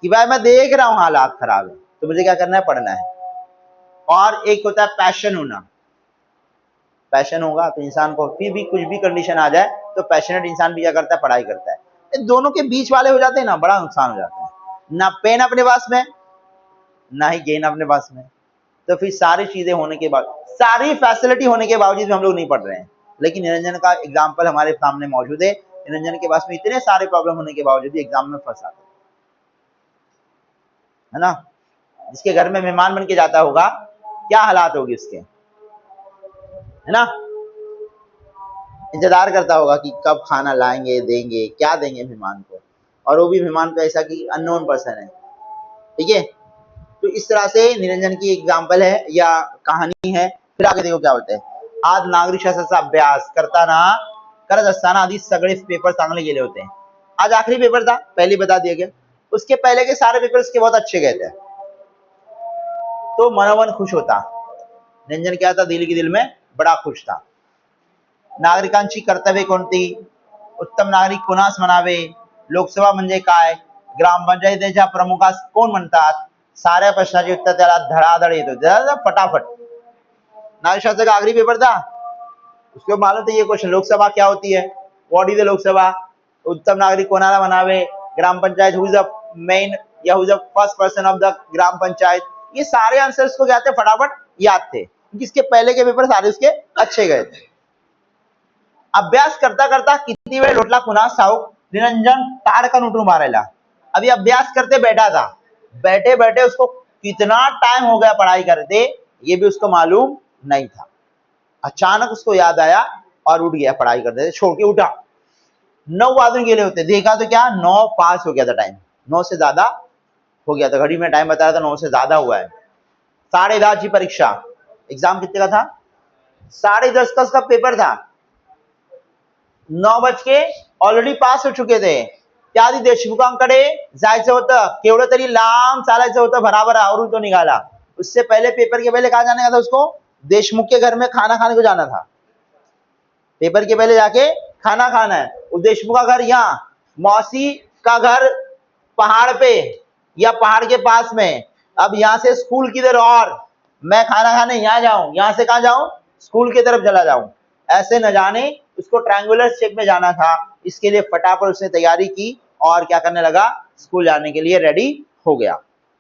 कि भाई मैं देख रहा हूं हालात खराब है, तो मुझे क्या करना है, पढ़ना है। और एक होता है पैशन होना। पैशन होगा तो इंसान को फिर भी कुछ भी कंडीशन आ जाए तो पैशनेट इंसान भी क्या करता है, पढ़ाई करता है। ये दोनों के बीच वाले हो जाते हैं ना, बड़ा नुकसान हो जाता है। ना पेन अपने पास में, ना ही गेन अपने पास में, तो फिर सारी चीजें होने के बाद, सारी फैसिलिटी होने के बावजूद भी हम लोग नहीं पढ़ रहे हैं। लेकिन निरंजन का एग्जाम्पल हमारे सामने मौजूद है। निरंजन के पास में इतने सारे प्रॉब्लम होने के बावजूद भी एग्जाम में फंसा है ना। जिसके घर में मेहमान बन के जाता होगा, क्या हालात होगी उसके, है ना। इंतजार करता होगा कि कब खाना लाएंगे, देंगे, क्या देंगे मेहमान को, और वो भी मेहमान को ऐसा कि अननोन पर्सन है, ठीक है। तो इस तरह से निरंजन की एग्जाम्पल है या कहानी है। फिर आगे देखो क्या बोलते हैं, आज नागरिक शास्त्राचा अभ्यास करताना, करत असताना आधी सगळे पेपर चांगले गेले होते। आज आखिरी पेपर था, पहले बता दिया गया। उसके पहले के सारे पेपर उसके बहुत अच्छे गए थे, तो मनोमन खुश होता। निरंजन क्या था, दिल के दिल में बड़ा खुश था। नागरिकांची कर्तव्ये कोणती, उत्तम नागरिक कोणास म्हणावे, लोकसभा म्हणजे काय, ग्रामपंचायतीच्या प्रमुखास कोण म्हणतात, साऱ्या प्रश्नाचे उत्तर त्याला धडाधड येत होते, फटाफट। नागरिक शास्त्र का आखिरी पेपर था, उसको मालूम था ये क्वेश्चन, लोकसभा क्या होती है, व्हाट इज द लोकसभा, उत्तम नागरिक कोणाला म्हणावे, gram panchayat, who is the main या who is the first person of the gram panchayat, ये सारे आंसर्स को क्या थे, फटाफट याद थे, क्योंकि इसके पहले के पेपर सारे उसके अच्छे गए थे। अभ्यास करता करता किती वेळ लोटला पुन्हा साऊक, निरंजन ताड़कन उठून मारायला। अभी अभ्यास करते बैठा था, बैठे बैठे उसको कितना टाइम हो गया पढ़ाई करते ये भी उसको मालूम नहीं था। अचानक उसको याद आया और उठ गया, पढ़ाई करते छोड़ के उठा। 9 बाजून गेले होते, देखा तो क्या 9:05 हो गया था टाइम, 9 से ज्यादा हो गया था, घड़ी में टाइम बताया था 9 से ज्यादा हुआ है। 10:30 की परीक्षा, एग्जाम कितने का था, 10:30 का उसका पेपर था, 9 बज के ऑलरेडी पास हो चुके थे। त्याआधी देशमुखांकडे जायचं होतं, केवढं तरी लांब चालायचं होतं, भराभर आवरून तो निघाला। उससे पहले पेपर के पहले कहा जाने का था उसको, देशमुख के घर में खाना खाने को जाना था। पेपर के पहले जाके खाना खाना है। देशमुख का घर यहाँ, मौसी का घर पहाड़ पे या पहाड़ के पास में। अब यहाँ से स्कूल किधर, और मैं खाना खाने यहाँ जाऊं, यहाँ से कहाँ जाऊं, स्कूल की तरफ चला जाऊं, ऐसे न जाने उसको ट्रायंगुलर शेप में जाना था। इसके लिए फटाफट उसने तैयारी की और क्या करने लगा, स्कूल जाने के लिए रेडी हो गया,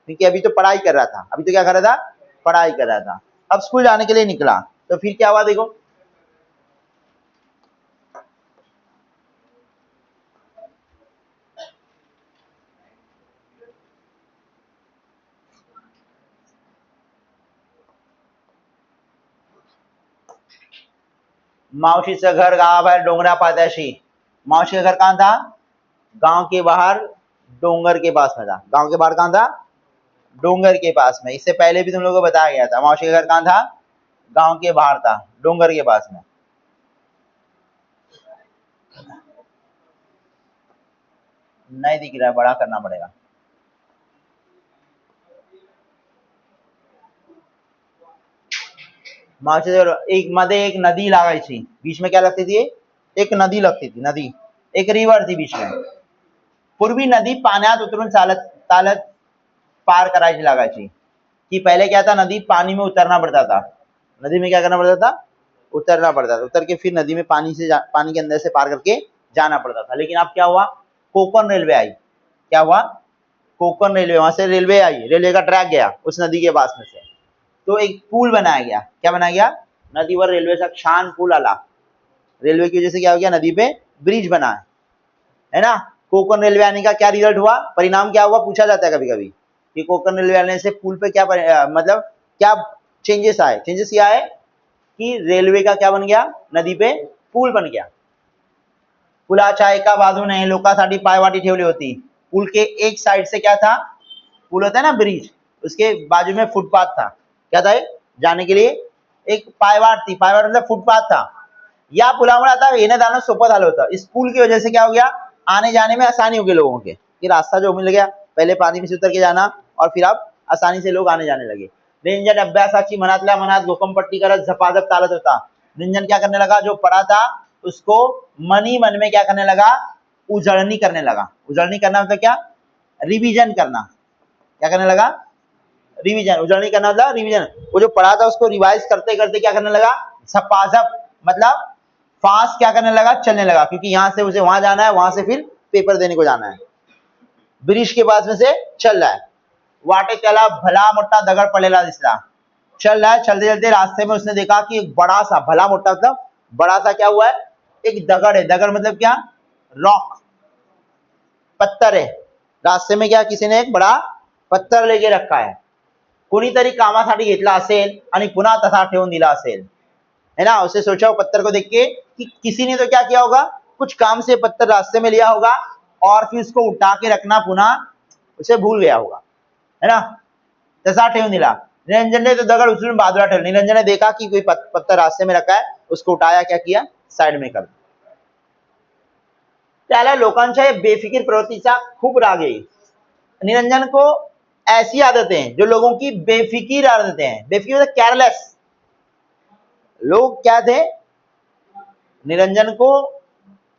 क्योंकि अभी तो पढ़ाई कर रहा था, अभी तो क्या कर रहा था, पढ़ाई कर रहा था। अब स्कूल जाने के लिए निकला, तो फिर क्या हुआ देखो, मावशीचं घर गावाबाहेर डोंगरा पात्याशी। मावशी का घर कहाँ था, गांव के बाहर डोंगर के पास में था। गांव के बाहर कहाँ था, डोंगर के पास में। इससे पहले भी तुम लोगों को बताया गया था, मावशी का घर कहाँ था, गांव के बाहर था, डोंगर के पास में। नहीं दिख रहा है, बड़ा करना पड़ेगा। मावशी एक मध्ये एक नदी लागायची, बीच में क्या लगती थी, एक नदी लगती थी, नदी, एक रिवर थी बीच में। पूर्वी नदी पाण्यात उतरून चालत चालत पार करायची लागायची, कि पहले क्या था, नदी पानी में उतरना पड़ता था, नदी में क्या करना पड़ता था, उतरना पड़ता था, उतर के फिर नदी में पानी के अंदर से पार करके जाना पड़ता था। लेकिन अब क्या हुआ, कोकण रेलवे आई। क्या हुआ, कोकण रेलवे, वहां से रेलवे आई, रेलवे का ट्रैक गया उस नदी के पास में से, तो एक पुल बनाया गया। क्या बनाया गया, नदीवर रेल्वेचा छान पूल आला। रेलवे की वजह से क्या हो गया, नदी पे ब्रिज बना है ना। कोकण रेलवे आने का क्या रिजल्ट हुआ, परिणाम क्या हुआ, पूछा जाता है कभी कभी कि कोकण रेलवे आने से पुल पे क्या मतलब क्या चेंजेस आए। चेंजेस क्या है कि रेलवे का क्या बन गया, नदी पे पूल बन गया। पुलाच्या एका बाजूने लोकांसाठी पायवाटी ठेवली होती। पुल के एक साइड से क्या था, पुल होता है ना ब्रिज, उसके बाजू में फुटपाथ था। क्या था, जाने के लिए एक पायवाट थी, पायवाट मतलब फुटपाथ था। या पुलामुळे आता येणं जाणं सोपं झालं होतं। इस पुल की वजह से क्या हो गया, आने जाने में आसानी हो गई लोगों के, कि रास्ता जो मिल गया, पहले पानी में से उतर के जाना और फिर अब आसानी से लोग आने जाने लगे। निरंजन अभ्यासाची मनातल्या मनात गोकमपट्टी करत झपाझप चालत होता। निरंजन क्या करने लगा, जो पढ़ा था उसको मनी मन में क्या करने लगा, उजळणी करने लगा। उजळणी करना मतलब क्या, रिवीजन करना। क्या करने लगा, रिवीजन। उजळणी करना मतलब रिवीजन। वो जो पढ़ा था उसको रिवाइज करते करते क्या करने लगा, झपाझप मतलब फास्ट क्या करने लगा, चलने लगा, क्योंकि यहां से उसे वहां जाना है, वहां से फिर पेपर देने को जाना है। ब्रिज के पास में से चल रहा है, वाटे त्याला भला मोठा दगड पडलेला दिसला। चल रहा है, चलते चलते रास्ते में उसने देखा कि एक बड़ा सा, भला मोटा मतलब बड़ा सा क्या हुआ है, एक दगड़ है। दगड़ मतलब क्या, रॉक, पत्थर है। रास्ते में क्या, किसी ने एक बड़ा पत्थर लेके रखा है, कोणीतरी कामासाठी घेतला असेल आणि पुन्हा तसा ठेवून दिला असेल, है ना। उसे सोचा पत्थर को देख के कि किसी ने तो क्या किया होगा, कुछ काम से पत्थर रास्ते में लिया होगा और फिर उसको उठा के रखना पुनः उसे भूल गया होगा, है ना। तसा ठेवून दिला। निरंजन ने तो दगड़ उचलून बाजूला ठेवला। निरंजन ने देखा कि कोई पत्थर रास्ते में रखा है, उसको उठाया, क्या किया, साइड में कर दिया। त्याला लोकांच्या बेफिकीर प्रवृत्तीचा खूप राग है। निरंजन को ऐसी आदतें हैं जो लोगों की बेफिकीर आदतें हैं। बेफिकीर मतलब केयरलेस। लोग क्या थे, निरंजन को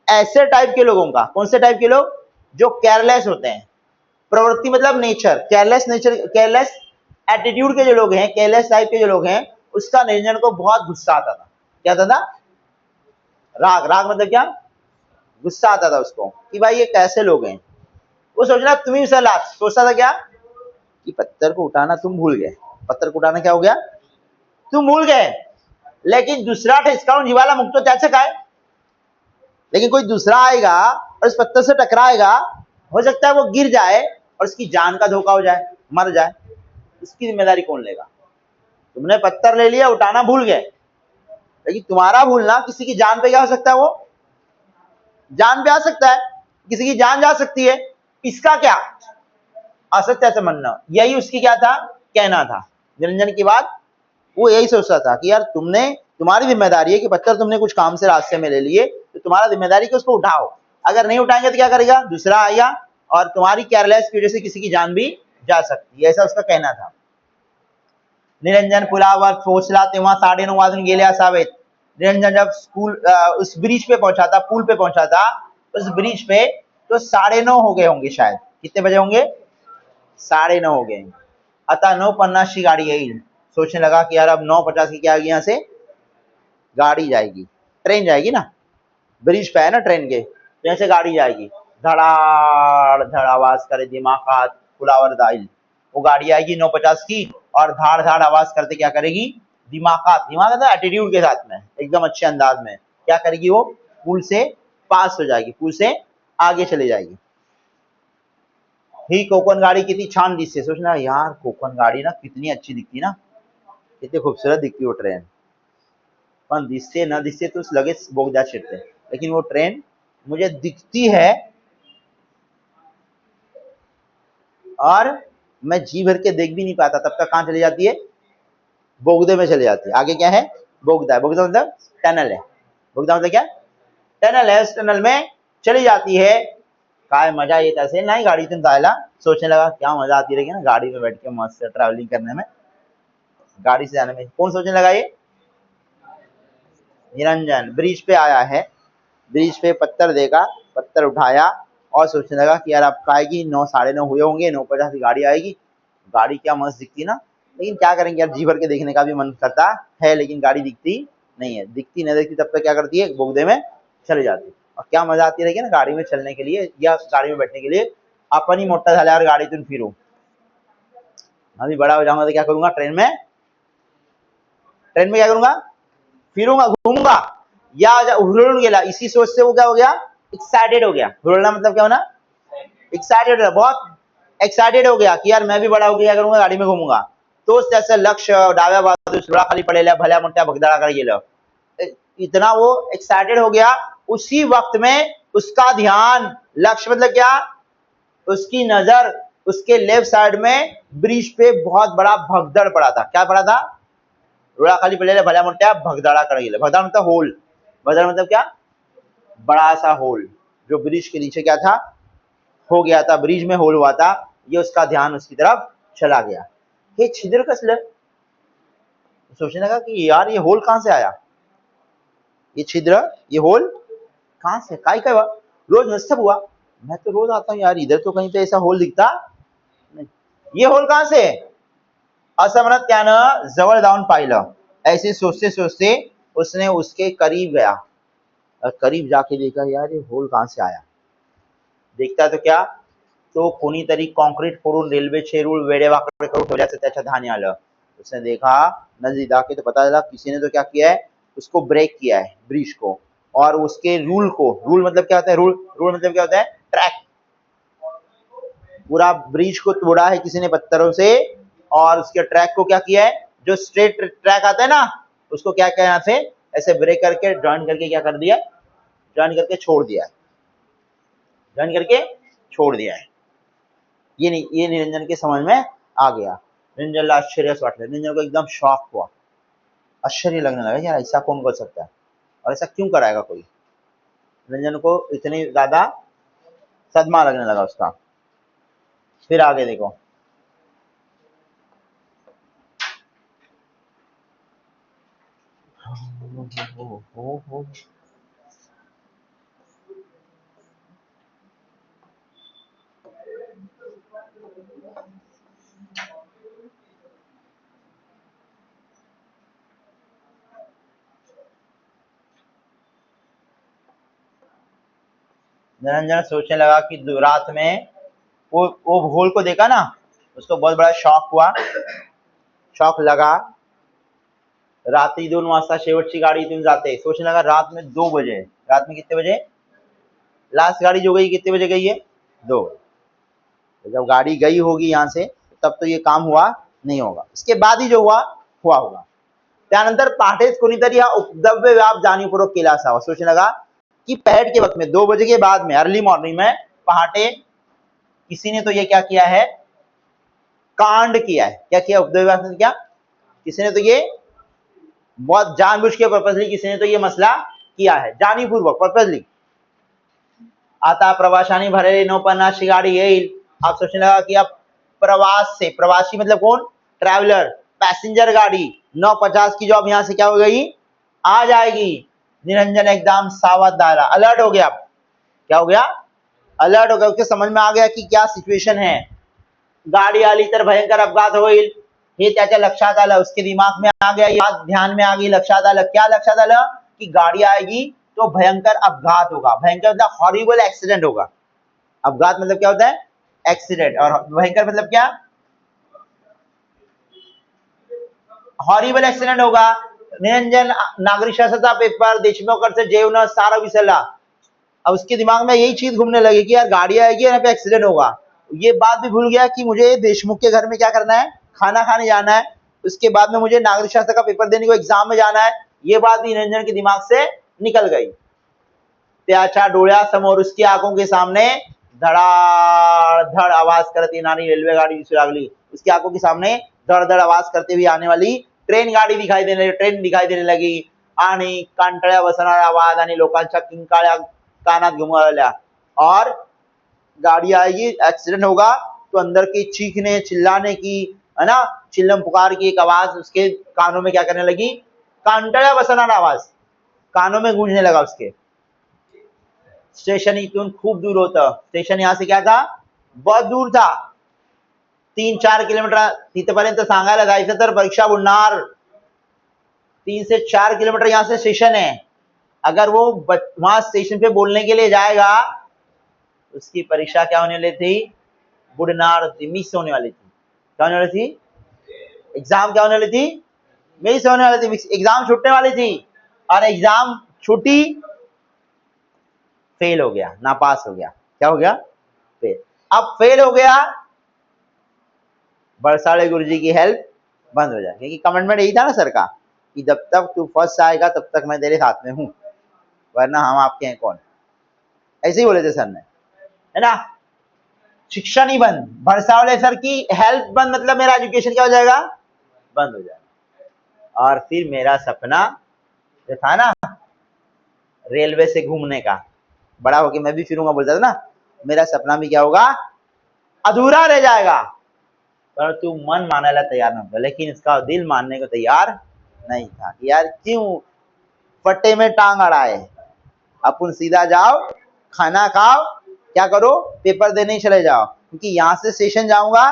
ऐसे टाइप के लोगों का, कौन से टाइप के लोग, जो केयरलेस होते हैं। प्रवृत्ति मतलब nature, careless nature, careless attitude के जो लोग हैं, केयरलेस टाइप के जो लोग हैं, उसका निरंजन को बहुत गुस्सा आता था। क्या आता था, राग। राग मतलब क्या, गुस्सा आता था उसको कि भाई ये कैसे लोग हैं। वो सोच रहा तुम्हें सलाह, सोचता था क्या कि पत्थर को उठाना तुम भूल गए, पत्थर को उठाना क्या हो गया, तुम भूल गए। लेकिन दूसरा डिस्काउंट जीवाला मुक्त तो त्याचं काय, लेकिन कोई दूसरा आएगा और इस पत्थर से टकराएगा, हो सकता है वो गिर जाए और उसकी जान का धोखा हो जाए, मर जाए, इसकी जिम्मेदारी कौन लेगा। तुमने पत्थर ले लिया, उठाना भूल गए, लेकिन तुम्हारा भूलना किसी की जान पे क्या हो सकता है, वो जान पे आ सकता है, किसी की जान जा सकती है, इसका क्या असत्य मानना। यही उसकी क्या था, कहना था। निरंजन की बात वो यही सोचता था कि यार तुम्हारी जिम्मेदारी है कि पत्थर तुमने कुछ काम से रास्ते में ले लिए, तो तुम्हारा जिम्मेदारी कि उसको उठाओ, अगर नहीं उठाएंगे तो क्या करेगा, दूसरा आएगा और तुम्हारी केयरलेस की वजह से किसी की जान भी जा सकती है, ऐसा उसका कहना था। निरंजन पुलावर पोहोचला तेव्हा 9:30 वाजून गेले असावेत। निरंजन जब स्कूल उस ब्रिज पे पहुंचा था, पुल पे पहुंचा था, उस ब्रिज पे तो 9:30 हो गए होंगे शायद। कितने बजे होंगे, 9:30 हो गए। अतः 9:50 की गाड़ी येईल। सोचने लगा कि यार अब 9:50 की क्या आएगी, यहाँ से गाड़ी जाएगी, ट्रेन जाएगी ना, ब्रिज पे है ना ट्रेन के, तो यहाँ से गाड़ी जाएगी। धड़ाड़ धड़ आवाज करे दिमाग पुलावर दाइल, वो गाड़ी आएगी 9:50 की और धाड़ धाड़ आवाज करते क्या करेगी, दिमाग एटीट्यूड के साथ में एकदम अच्छे अंदाज में क्या करेगी, वो पुल से पास हो जाएगी, पुल से आगे चले जाएगी। ही कोकण गाड़ी कितनी छान दिसते, सोचना यार कोकण गाड़ी ना कितनी अच्छी दिखती ना, कितनी खूबसूरत दिखती वो ट्रेन, पण दिसते ना दिसते तो लगेच बोगदा छिड़ते, लेकिन वो ट्रेन मुझे दिखती है और मैं जी भर के देख भी नहीं पाता, तब तक कहाँ चली जाती है, बोगदे में चले जाती है। आगे क्या है, बोगदा है, बोगदा मतलब टनल है, बोगदा मतलब क्या, टनल है, उस टनल में चली जाती है। काय मजा येत असेल नाही गाडीतून जायला, सोचने लगा क्या मजा आती रहेगी ना गाड़ी में बैठ के मस्त ट्रैवलिंग करने में, गाड़ी से जाने में। कौन सोचने लगा, ये निरंजन ब्रिज पे आया है, ब्रिज पे पत्थर देखा, पत्थर उठाया और सोचने लगा कि यार अब आएगी 9 9:30 हुए होंगे, 9:50 की गाड़ी आएगी, गाड़ी क्या मस्त दिखती ना, लेकिन क्या करेंगे यार, जी भर के देखने का भी मन करता है, लेकिन गाड़ी दिखती नहीं है, दिखती नहीं दिखती तब तक क्या करती है, बोगदे में चले जाती। और क्या मजा आती रहेगी ना गाड़ी में चलने के लिए या गाड़ी में बैठने के लिए। अपन ही मोटा झाल्यावर गाडीतून फिरू, अभी बड़ा हो जाऊंगा तो क्या करूंगा, ट्रेन में क्या करूंगा, फिरूंगा, घूमूंगा। या हुरळून गेला, इसी सोच से वो क्या हो गया, एक्साइटेड हो गया। हुरळना मतलब क्या होना, एक्साइटेड, बहुत एक्साइटेड हो गया कि यार मैं भी बड़ा हो गया, करूंगा गाडी में घूमूंगा। तोच त्याचं लक्ष डाव्या बाजूस रुळाखाली पडलेल्या भल्या मोठ्या भगदाळाकडे गेलं। इतना वो एक्साइटेड हो गया, उसी वक्त में उसका ध्यान, लक्ष्य मतलब क्या, उसकी नजर उसके लेफ्ट साइड में ब्रिज पे बहुत बड़ा भगदड़ पड़ा था। क्या पड़ा था, रुळाखाली पडलेल्या भल्या मोठ्या भगदाळाकडे गेलं। भगदाड़ मतलब होल, भगदाड़ मतलब क्या, बड़ा सा होल जो ब्रिज के नीचे क्या था, हो गया था, ब्रिज में होल हुआ था, ये उसका ध्यान उसकी तरफ चला गया। हे छिद्र कसलं, सोचने लगा कि यार ये होल कहां से आया, ये छिद्र, ये होल कहां से, काय काय रोज नसतं हुआ, मैं तो रोज आता हूं यार, इधर तो कहीं पे ऐसा होल दिखता नहीं, ये होल कहां से, असं म्हणत त्यानं जवळ जाऊन पाहिलं। ऐसे सोचते सोचते उसने उसके करीब गया और करीब जाके देखा यार ये होल कहां से आया। देखता तो क्या, तो कोणीतरी कॉन्क्रीट फोडून रेल्वेचे रूळ वेडेवाकडे करून ठेवल्याचं त्याच्या ध्यानी आलं। उसने देखा नजदीक जाके तो पता चला किसी ने तो क्या किया है, उसको ब्रेक किया है ब्रिज को, और उसके रूल को, रूल मतलब क्या होता है, रूल रूल मतलब क्या होता है, ट्रैक, पूरा ब्रिज को तोड़ा है किसी ने पत्थरों से, और उसके ट्रैक को क्या किया है, जो स्ट्रेट ट्रैक आता है ना, उसको क्या किया, यहाँ से ऐसे ब्रेक करके जॉइन करके क्या कर दिया, जॉइन करके छोड़ दिया है, जॉइन करके छोड़ दिया है। ये नहीं, ये निरंजन के समझ में आ गया। निरंजनला आश्चर्यच वाटलं, निरंजन को एकदम शॉक हुआ, आश्चर्य लगने लगा यार ऐसा कौन कर सकता है और ऐसा क्यों कराएगा कोई। निरंजन को इतनी ज्यादा सदमा लगने लगा उसका। फिर आगे देखो, निरंजन सोचने लगा कि रात में वो होल को देखा ना, उसको बहुत बड़ा शॉक हुआ। शॉक लगा, रात्री 2 वाजता शेवटची गाडी इथून जाते, सोचने लगा रात में 2 बजे, रात में कितने बजे लास्ट गाड़ी जो गई, कितने बजे गई है 2 बजे। जब गाड़ी गई होगी यहाँ से तब तो ये काम हुआ नहीं होगा, इसके बाद ही जो हुआ होगा। त्यानंतर पहाटेच कोणीतरी हा उपद्रव्य व्याप जाणीवपूर्वक केला असावा, सोचने लगा कि पहर के वक्त में 2 बजे के बाद में, अर्ली मॉर्निंग में, पहाटे किसी ने तो ये क्या किया है, कांड किया है। क्या किया उपद्रव्य व्याप ने, क्या किसी ने तो ये बहुत जानबूझ के पर्पसली किसी ने तो ये मसला किया है, जाणीवपूर्वक पर्पसली। आता प्रवाशांनी भरलेली 950 गाड़ी येईल। आप सोचने लगा कि अब प्रवास से, प्रवासी मतलब कौन, ट्रैवलर, पैसेंजर गाड़ी 950 की जो अब यहां से क्या हो गई, आ जाएगी। निरंजन एकदम सावध झाला, अलर्ट हो गया। अब क्या हो गया, अलर्ट हो गया, उसके समझ में आ गया कि क्या सिच्युएशन है। गाडी आली तर भयंकर अपघात होईल हे त्याच्या लक्षात आलं, उसके दिमाग में आ गया, ये बात ध्यान में आ गई, लक्षात आलं। क्या लक्षात आलं कि गाड़ी आएगी तो भयंकर अपघात होगा। भयंकर मतलब हॉरिबल एक्सीडेंट होगा। अपघात मतलब क्या होता है, एक्सीडेंट, और भयंकर मतलब क्या, हॉरिबल एक्सीडेंट होगा। निरंजन नागरिक शास्त्राचा पेपर, देशमुखकडचं जेवण सारा विसरला। अब उसके दिमाग में यही चीज घूमने लगी कि यार गाड़ी आएगी, यहाँ पे एक्सीडेंट होगा। ये बात भी भूल गया कि मुझे देशमुख के घर में क्या करना है, खाना खाने जाना है। उसके बाद में मुझे नागरिक शास्त्र का पेपर देने को एग्जाम में जाना है। ये बात भी निरंजन के दिमाग से निकल गई। त्याच्या डोळ्यासमोर, उसकी आंखों के सामने धड़ाधड़ आवाज करती येणारी रेलवे गाड़ी दिसू लागली। उसकी आंखों के सामने धड़-धड़ आवाज करते हुए आने वाली ट्रेन गाड़ी दिखाई देने लगी, ट्रेन दिखाई देने लगी। आणि कांटाळ्या बसणारा आवाज आणि लोकांच्या किंकाळ्या कानात घुमू लागल्या। और गाड़ी आएगी, एक्सीडेंट होगा तो अंदर की चीखने चिल्लाने की, है ना, चिल्लम पुकार की एक आवाज उसके कानों में क्या करने लगी, कांटाळ्या बसणारा आवाज कानों में गूंजने लगा उसके। स्टेशन इथून खूप दूर होतं। स्टेशन यहाँ से क्या था, बहुत दूर था, 3-4 किलोमीटर। तिथपर्यंत सांगायला जायचं तर परीक्षा बुडणार। 3 से 4 किलोमीटर यहाँ से स्टेशन है। अगर वो वहां स्टेशन पे बोलने के लिए जाएगा, उसकी परीक्षा क्या होने वाली थी, बुडनार थी, मिस होने वाली थी। क्या होने वाली थी, एग्जाम क्या होने वाली थी, मिस होने वाली थी, एग्जाम छूटने वाली थी। और एग्जाम छूटी, फेल हो गया, नापास हो गया। क्या हो गया, फेल। अब फेल हो गया, बरसाड़े गुरुजी की हेल्प बंद हो जाए, क्योंकि कमिटमेंट यही था ना सर का कि जब तक तू फर्स्ट आएगा तब तक मैं तेरे साथ में हूं, वरना हम आपके हैं कौन। ऐसे ही बोले थे सर ने, है ना। शिक्षण ही बंद, भरसावले सर की हेल्प बंद, मतलब मेरा एजुकेशन क्या हो जाएगा, बंद हो जाएगा। और फिर मेरा सपना जो था ना रेलवे से घूमने का, बड़ा होके मैं भी फिरूंगा बोलता था ना, मेरा सपना भी क्या होगा, अधूरा रह जाएगा। पर तू मन मानायला तैयार नव्हता, लेकिन इसका दिल मानने को तैयार नहीं था। यार क्यों फट्टे में टांग अड़ाए, अपन सीधा जाओ, खाना खाओ, क्या करो, पेपर देने ही चले जाओ, क्योंकि यहां से स्टेशन जाऊंगा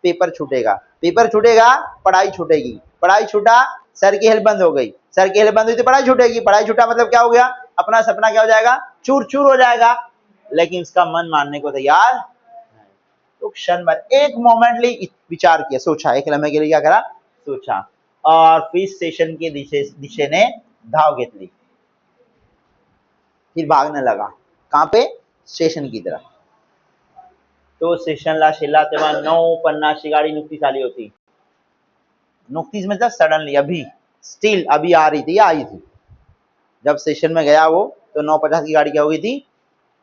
पेपर छूटेगा, पेपर छूटेगा पढ़ाई छूटेगी, पढ़ाई छूटा सर की हेल्प बंद हो गई, सर की हेल्प बंद हुई तो पढ़ाई छूटेगी, पढ़ाई छूटा मतलब क्या हो गया, अपना सपना क्या हो जाएगा, चूर चूर हो जाएगा। लेकिन उसका मन मानने को तैयार नहीं। तो क्षण भर एक मोमेंटली विचार किया, सोचा, एक लम्हे के लिए क्या करा, सोचा, और फिर स्टेशन के दिशेने धाव घेतली, फिर भागने लगा। कहां पे, स्टेशन की तरफ। तो स्टेशनला शिरला तेव्हा 9:50 गाड़ी नुकतीच आली होती। नुकतीच मतलब सडनली, अभी, स्टिल अभी आ रही थी या आई थी। जब स्टेशन में गया वो तो 9:50 की गाड़ी क्या हो गई थी,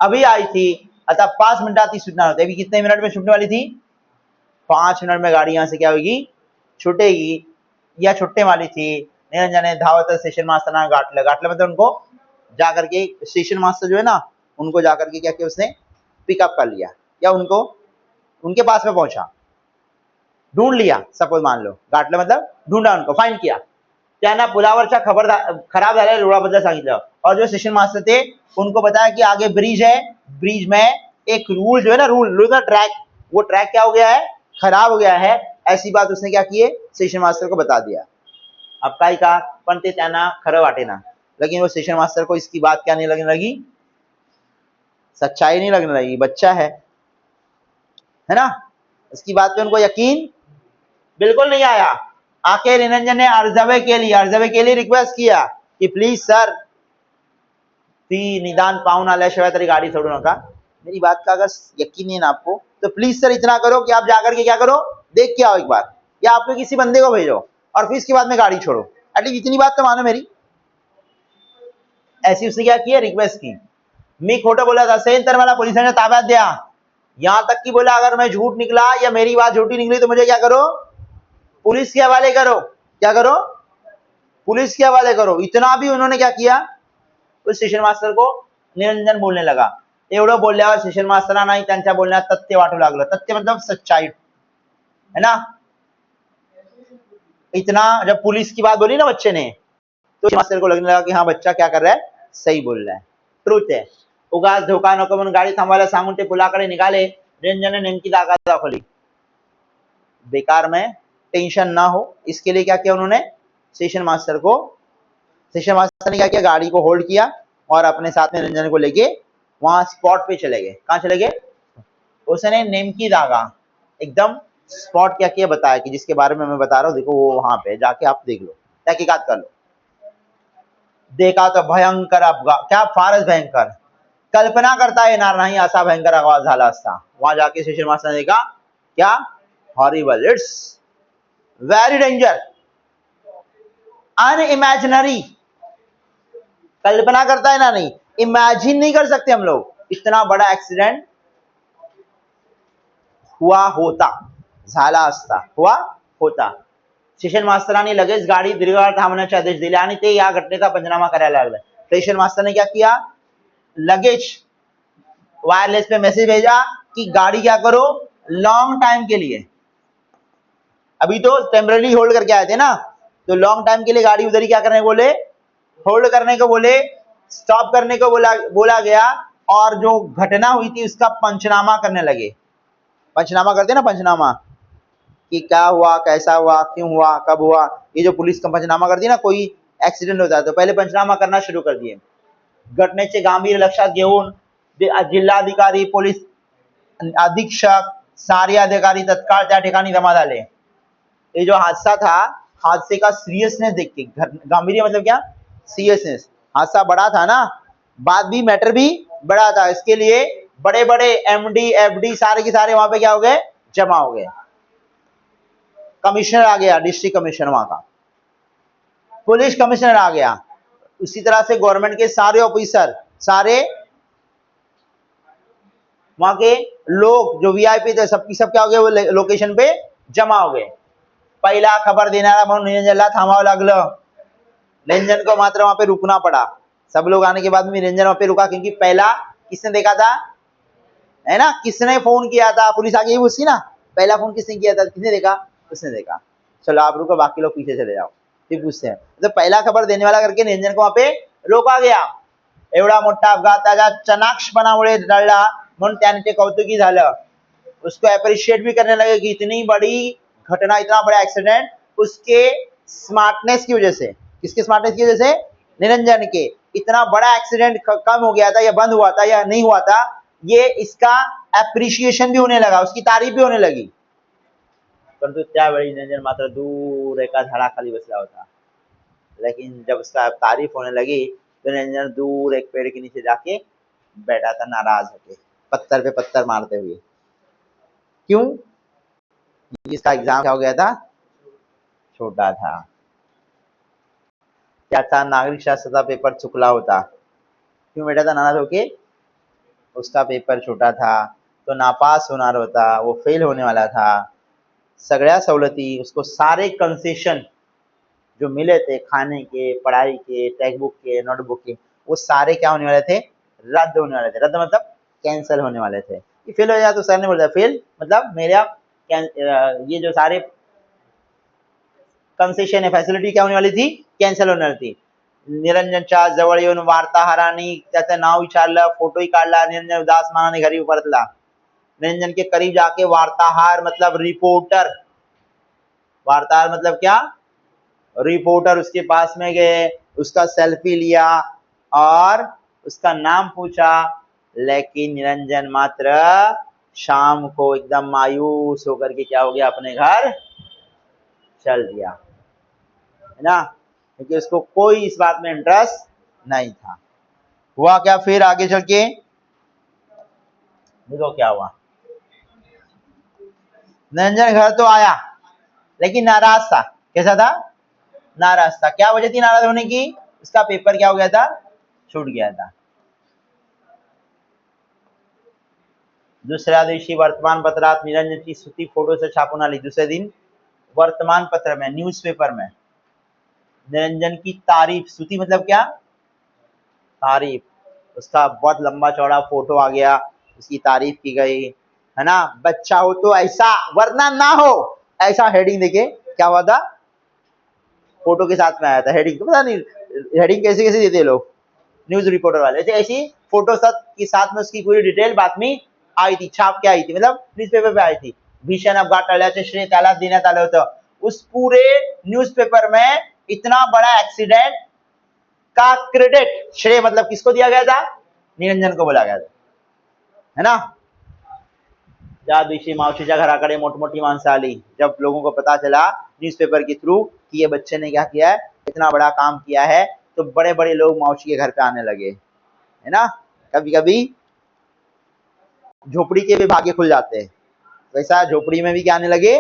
अभी आई थी। अतः 5 मिनट ही छूटना होता है। अभी कितने मिनट में छूटने वाली थी, 5 मिनट में गाड़ी यहां से क्या होगी, छूटेगी या छूटने वाली थी। निरंजन ने धावत स्टेशन मास्टर ना गाटलं, गाटलं मतलब उनको जाकर के, स्टेशन मास्टर जो है ना, उनको जाकर के क्या किया उसने, पिकअप कर लिया, या उनको उनके पास में पहुंचा, ढूंढ लिया, सपोज मान लो, गाटलं मतलब ढूंढा, उनको फाइंड किया। त्यांना पुलावरच्या खराब झालेल्या रोडाबद्दल सांगितलं, और जो स्टेशन मास्टर थे उनको बताया कि आगे ब्रिज है, ब्रिज में एक रूल जो है ना, रूल का ट्रैक, वो ट्रैक क्या हो गया है, खराब हो गया है। ऐसी बात उसने क्या किए, स्टेशन मास्टर को बता दिया। अब काय का, पण ते त्यांना खरं वाटेना, लेकिन वो स्टेशन मास्टर को इसकी बात क्या नहीं लगने लगी, सच्चाई नहीं लगने लगी, बच्चा है ना, इसकी बात पे उनको यकीन बिल्कुल नहीं आया। आके निरंजन ने अर्जवे के लिए रिक्वेस्ट किया की प्लीज सर ती निदान पाहून आल्याशिवाय तरी गाड़ी सोडू नका। मेरी बात का अगर यकीन नहीं ना आपको तो प्लीज सर इतना करो कि आप जाकर के क्या करो, देख के आओ एक बार, या आप किसी बंदे को भेजो और फिर इसके बाद में गाड़ी छोड़ो, एटलीस्ट इतनी बात तो मानो मेरी। ऐसी उसने क्या किया, रिक्वेस्ट की। मी खोटं बोलत असेल तर मला पोलिसांच्या ताब्यात द्या, यहां तक कि बोला अगर मैं झूठ निकला या मेरी बात झूठी निकली तो मुझे क्या करो, पुलिस के हवाले करो। क्या करो, पुलिस के हवाले करो। इतना भी उन्होंने क्या किया, उस स्टेशन मास्टर को निरंजन बोलने लगा। एवढं बोलल्यावर स्टेशन मास्तरांनाही त्यांच्या बोलण्यात तथ्य वाटू लागलं। तथ्य मतलब सच्चाई, है ना। इतना जब पुलिस की बात बोली ना बच्चे ने, तो मास्टर को लगने लगा कि हाँ बच्चा क्या कर रहा है, सही बोल रहा है, ट्रूथ है। उगाच धोका नको म्हणून गाडी थांबवायला सांगून ते पुलाकडे निघाले। निरंजनने नेमकी जागा दाखवली। बेकार में टेंशन ना हो इसके लिए क्या किया उन्होंने, स्टेशन मास्टर ने क्या किया, गाड़ी को होल्ड किया और अपने साथ में निरंजन को लेके वहां स्पॉट पे चले गए। कहां चले गए, उसने नेमकी जागा एकदम स्पॉट क्या किया बताया कि जिसके बारे में मैं बता रहा हूँ, देखो वो वहां पे जाके आप देख लो, तहकीकात कर लो। देखा तो भयंकर अपघात, क्या फारच भयंकर, कल्पना करता येणार नाही असा भयंकर अपघात झाला असता। वहां जाके स्टेशन मास्टर ने देखा क्या, हॉरिबल, इट्स वेरी डेंजर, अनइमेजिनरी। कल्पना करता है ना, नहीं इमेजिन नहीं कर सकते हम लोग, इतना बड़ा एक्सीडेंट हुआ होता, झाला असता, हुआ होता। स्टेशन मास्तरांनी लगेच गाडी दीर्घ वेळ थांबण्याचे आदेश दिले आणि ते या घटनेचा पंचनामा करायला लागले। स्टेशन मास्टर ने क्या किया, लगेज वायरलेस पे मैसेज भेजा कि गाड़ी क्या करो, लॉन्ग टाइम के लिए, अभी तो टेम्पररी होल्ड करके आए थे ना, तो लॉन्ग टाइम के लिए गाड़ी उधर ही क्या करने बोले, होल्ड करने को बोले, स्टॉप करने को बोला गया और जो घटना हुई थी उसका पंचनामा करने लगे। पंचनामा करते ना, पंचनामा कि क्या हुआ, कैसा हुआ, क्यों हुआ, कब हुआ, ये जो पुलिस का पंचनामा करती है ना, कोई एक्सीडेंट होता है तो पहले पंचनामा करना शुरू कर दिए। घटनेचे गांभीर्य लक्षात घेऊन जिल्हाधिकारी, पोलीस अधीक्षक, सारे अधिकारी तत्काळ त्या ठिकाणी जमा झाले। ये जो हादसा था, हादसे का सीरियसनेस देख के, गांभीर्य मतलब क्या, सीरियसनेस, हादसा बड़ा था ना, बात भी, मैटर भी बड़ा था, इसके लिए बड़े बड़े एमडी एफडी सारे के सारे वहां पे क्या हो गए, जमा हो गए। कमिश्नर आ गया, डिस्ट्रिक्ट कमिश्नर वहां का, पुलिस कमिश्नर आ गया, उसी तरह से गवर्नमेंट के सारे ऑफिसर, सारे वहां के लोग जो वीआईपी थे, सबकी सब क्या हो गए, वो लोकेशन पे जमा हो गए। पहिला खबर देनारा म्हणून निरंजनला थांबावं लागलं। निरंजन को मात्र वहां पे रुकना पड़ा। सब लोग आने के बाद में निरंजन वहां पे रुका, क्योंकि पहला किसने देखा था, है ना, किसने फोन किया था, पुलिस आगे ही पूछती ना, पहला फोन किसने किया था, किसने देखा, उसने देखा। चलो आप रुको, बाकी लोग पीछे चले जाओ, फिर पूछते हैं। तो पहला खबर देने वाला करके निरंजन को वहां पे रोका गया। एवढा मोठा अपघात त्याच्या चनाक्षपणामुळे टळला म्हणून त्याने ते कौतुकी झालं, उसको अप्रिशिएट भी करने लगे कि इतनी बड़ी घटना, इतना बड़ा एक्सीडेंट उसके स्मार्टनेस की वजह से, किसके स्मार्टनेस की वजह से, निरंजन के, इतना बड़ा एक्सीडेंट कम हो गया था या बंद हुआ था या नहीं हुआ था, ये इसका अप्रिशिएशन भी होने लगा, उसकी तारीफ भी होने लगी। परंतु त्यावेळी निरंजन मात्र दूर एका झाडाखाली बसला होता। लेकिन जब उसका तारीफ होने लगी तो निरंजन दूर एक पेड़ के नीचे जाके बैठा था, नाराज होके, पत्थर पे पत्थर मारते हुए। क्यों, इसका एग्जाम क्या हो गया था, छोटा था, त्याचा नागरिक शास्त्राचा पेपर चुकला होता। क्यों बैठा था नाराज होके, उसका पेपर छोटा था, तो नापास होणार होता, वो फेल होने वाला था। सगळ्या सवलती, उसको सारे कंसेशन जो मिले थे, खाने के, पढ़ाई के, टेक्स्ट बुक के, नोटबुक के, वो सारे क्या होने वाले थे, रद्द होने वाले थे। रद्द मतलब कैंसिल होने वाले थे। ये फेल हो जाए तो सर ने बोला फेल मतलब मेरा ये जो सारे कन्सेशन है, फॅसिलिटी क्या होने वाली थी, कैंसिल होने वाली थी। निरंजनच्या जवळ येऊन वार्ताहरांनी त्याचं नाव विचारलं, फोटोही काढला। निरंजन उदास मनाने घरी परतला। निरंजन के करीब जाके वार्ताहर मतलब रिपोर्टर, वार्ताहर मतलब क्या, रिपोर्टर उसके पास में गए, उसका सेल्फी लिया और उसका नाम पूछा। लेकिन निरंजन मात्र शाम को एकदम मायूस होकर के क्या हो गया, अपने घर चल दिया। है ना, क्योंकि उसको कोई इस बात में इंटरेस्ट नहीं था। हुआ क्या फिर आगे चल के, देखो क्या हुआ। निरंजन घर तो आया लेकिन नाराज था। कैसा था? नाराज था। क्या वजह थी नाराज होने की? उसका पेपर क्या हो गया था? छूट गया था। दूसरा दिवशी वर्तमान पत्रात निरंजन की स्तुति फोटो से छापून आली। दूसरे दिन वर्तमान पत्र में, न्यूज़पेपर में निरंजन की तारीफ, स्तुति मतलब क्या? तारीफ। उसका बहुत लंबा चौड़ा फोटो आ गया, उसकी तारीफ की गई, है ना। बच्चा हो तो ऐसा, वरना ना हो ऐसा हेडिंग देके क्या हुआ था, फोटो के साथ में आया था। हेडिंग तो पता नहीं हेडिंग कैसे कैसे देते लोग, न्यूज रिपोर्टर वाले, ऐसी फोटो के साथ में उसकी पूरी डिटेल बातमी आई थी, छाप के आई थी, मतलब न्यूज़पेपर पे आई थी। भीषण अपघात टळल्याचे श्रेय त्याला देण्यात आलं होतं। उस पूरे न्यूज़पेपर में इतना बड़ा एक्सीडेंट का क्रेडिट, श्रेय मतलब किसको दिया गया था? निरंजन को बोला गया था, है ना। त्या दिवशी मावशीच्या घराकडे मोठमोठी माणसं आली। जब लोगों को पता चला न्यूज़पेपर के थ्रू कि ये बच्चे ने क्या किया है, इतना बड़ा काम किया है, तो बड़े बड़े लोग मावशी के घर पे आने लगे, है ना। कभी कभी झोपड़ी के भी भाग्य खुल जाते हैं, वैसा झोपड़ी में भी क्या आने लगे,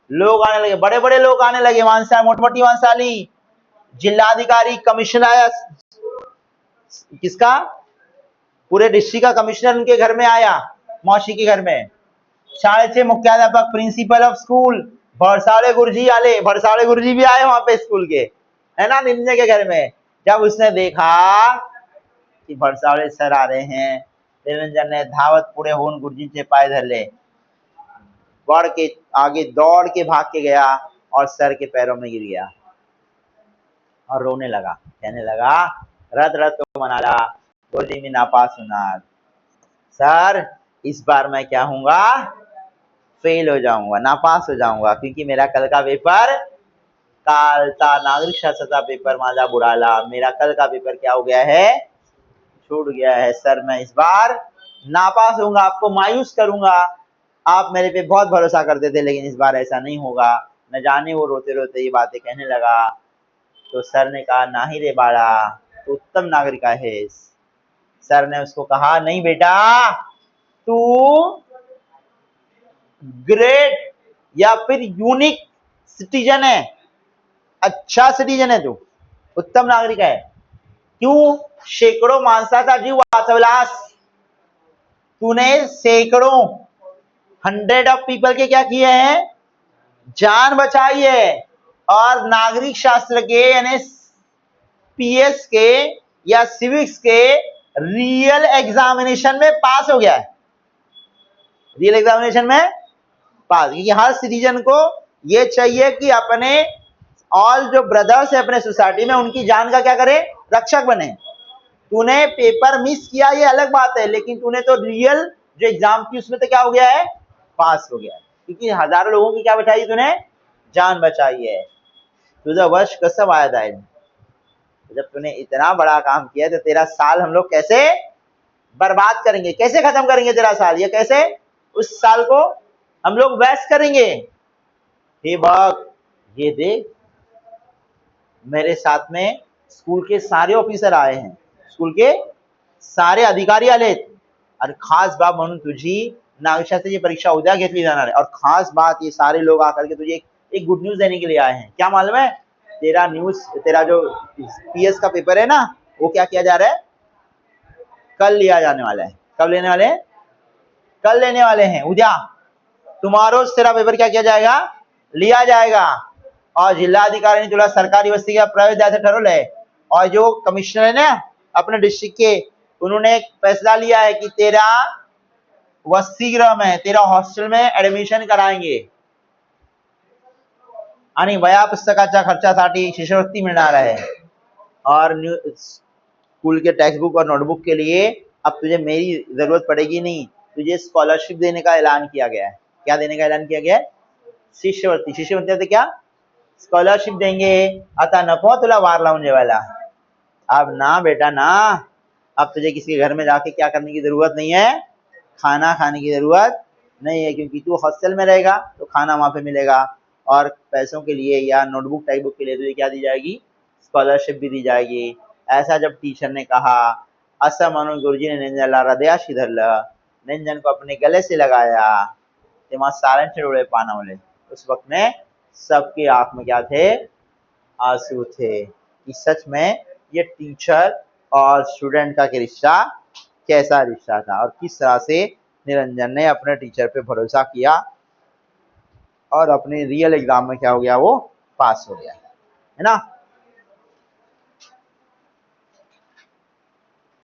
लोग आने लगे, बड़े बड़े लोग आने लगे। माणसा मोटमोटी माणसं आली। जिल्हाधिकारी, कमिश्नर आया, किसका? पूरे डिस्ट्रिक्ट का कमिश्नर उनके घर में आया, मौसी के घर में। शाळेचे मुख्याध्यापक, प्रिंसिपल ऑफ स्कूल भरसाड़े गुरुजी आले, भरसाड़े गुरुजी भी आए वहां पे स्कूल के, है ना, निरंजन के घर में। जब उसने देखा कि भरसाड़े सर आ रहे हैं, निरंजन ने धावत पुढे होऊन गुरुजींचे पाय धरले, बढ़ के आगे दौड़ के भाग के गया और सर के पैरों में गिर गया और रोने लगा। कहने लगा, रत रत तो मनाला, गुरुजी में नापास होना सर, इस बार मैं क्या हूँगा, फेल हो जाऊंगा, नापास हो जाऊंगा, क्योंकि मेरा कल का पेपर, कालचा नागरिक शास्त्राचा पेपर माझा बुडाला, मेरा कल का पेपर क्या हो गया है, छूट गया है सर, मैं इस बार नापास होऊंगा, आपको मायूस करूंगा। आप मेरे पे बहुत भरोसा करते थे, लेकिन इस बार ऐसा नहीं होगा। न जाने वो रोते रोते ये बातें कहने लगा। तो सर ने कहा, नाही रे बाळा, तो उत्तम नागरिक आहेस। सर ने उसको कहा, नहीं बेटा, तू ग्रेट या फिर यूनिक सिटीजन है, अच्छा सिटीजन है तू, उत्तम नागरिक है। क्यों? शेकडो माणसाचा जीव वाचवलास तूने, सैकड़ों, 100 ऑफ पीपल के क्या किए हैं, जान बचाई है। और नागरिक शास्त्र के यानी पीएस के या सिविक्स के रियल एग्जामिनेशन में पास हो गया है, रियल एग्जामिनेशन में पास। क्योंकि हर सिटीजन को ये चाहिए कि अपने ऑल जो ब्रदर्स है अपने सोसाइटी में, उनकी जान का क्या करे, रक्षक बने। तूने पेपर मिस किया ये अलग बात है, लेकिन तूने तो रियल जो एग्जाम की उसमें तो क्या हो गया है, पास हो गया है, क्योंकि हजारों लोगों की क्या बचाई तूने, जान बचाई है। तुझा वर्ष कसं वाया जाएगा, जब तूने इतना बड़ा काम किया तो तेरा साल हम लोग कैसे बर्बाद करेंगे, कैसे खत्म करेंगे तेरा साल, ये कैसे उस साल को हम लोग वेस्ट करेंगे। हे भक्त, ये देख, मेरे साथ में स्कूल के सारे ऑफिसर आए हैं, स्कूल के सारे अधिकारी आलेत, और खास बात म्हणून तुझी नागरिकशास्त्राची परीक्षा उद्या घेतली जाणार है। और खास बात, ये सारे लोग आकर के तुझे एक गुड न्यूज देने के लिए आए हैं। क्या मालूम है? तेरा जो पीएस का पेपर है ना, वो क्या किया जा रहा है, कल लिया जाने वाला है। कब लेने वाले हैं? कल लेने वाले हैं, उद्या तुम्हारो तेरा पेपर क्या किया जाएगा, लिया जाएगा। और जिल्हाधिकारी ने तुला सरकारी वस्ती का प्रवेश द्यायचं ठरवलंय। और जो कमिश्नर है ना अपने डिस्ट्रिक्ट के, उन्होंने एक फैसला लिया है कि तेरा वसतिगृह में, तेरा हॉस्टल में एडमिशन कराएंगे आणि वया पुस्तकाच्या खर्चासाठी शिष्यवृत्ती मिळणार आहे। और स्कूल के टेक्स्ट बुक और नोटबुक के लिए अब तुझे मेरी जरूरत पड़ेगी नहीं, तुझे स्कॉलरशिप देने का ऐलान किया गया है। क्या देने का ऐलान किया गया है? शिष्यवृत्ती। शिष्यवृत्ती मतलब क्या? स्कॉलरशिप देंगे। आता नको तुला वार लावून जेवायला, अब ना बेटा ना, अब तुझे किसी के घर में जाके क्या करने की जरूरत नहीं है, खाना खाने की जरूरत नहीं है, क्योंकि तू हॉस्टल में रहेगा तो खाना वहां पे मिलेगा। और पैसों के लिए या नोटबुक टेक्स्ट बुक के लिए तुझे क्या दी जाएगी, स्कॉलरशिप भी दी जाएगी। ऐसा जब टीचर ने कहा, असा मानो गुरुजी ने निंजनला हृदयाशी धरलं, निंजन को अपने गले से लगाया, तेव्हा साऱ्यांचे डोळे पाणावले। उस वक्त में सबकी आंख में क्या थे, आंसू थे कि सच में ये टीचर और स्टूडेंट का रिश्ता कैसा रिश्ता था और किस तरह से निरंजन ने अपने टीचर पे भरोसा किया और अपने रियल एग्जाम में क्या हो गया, वो पास हो गया, है ना।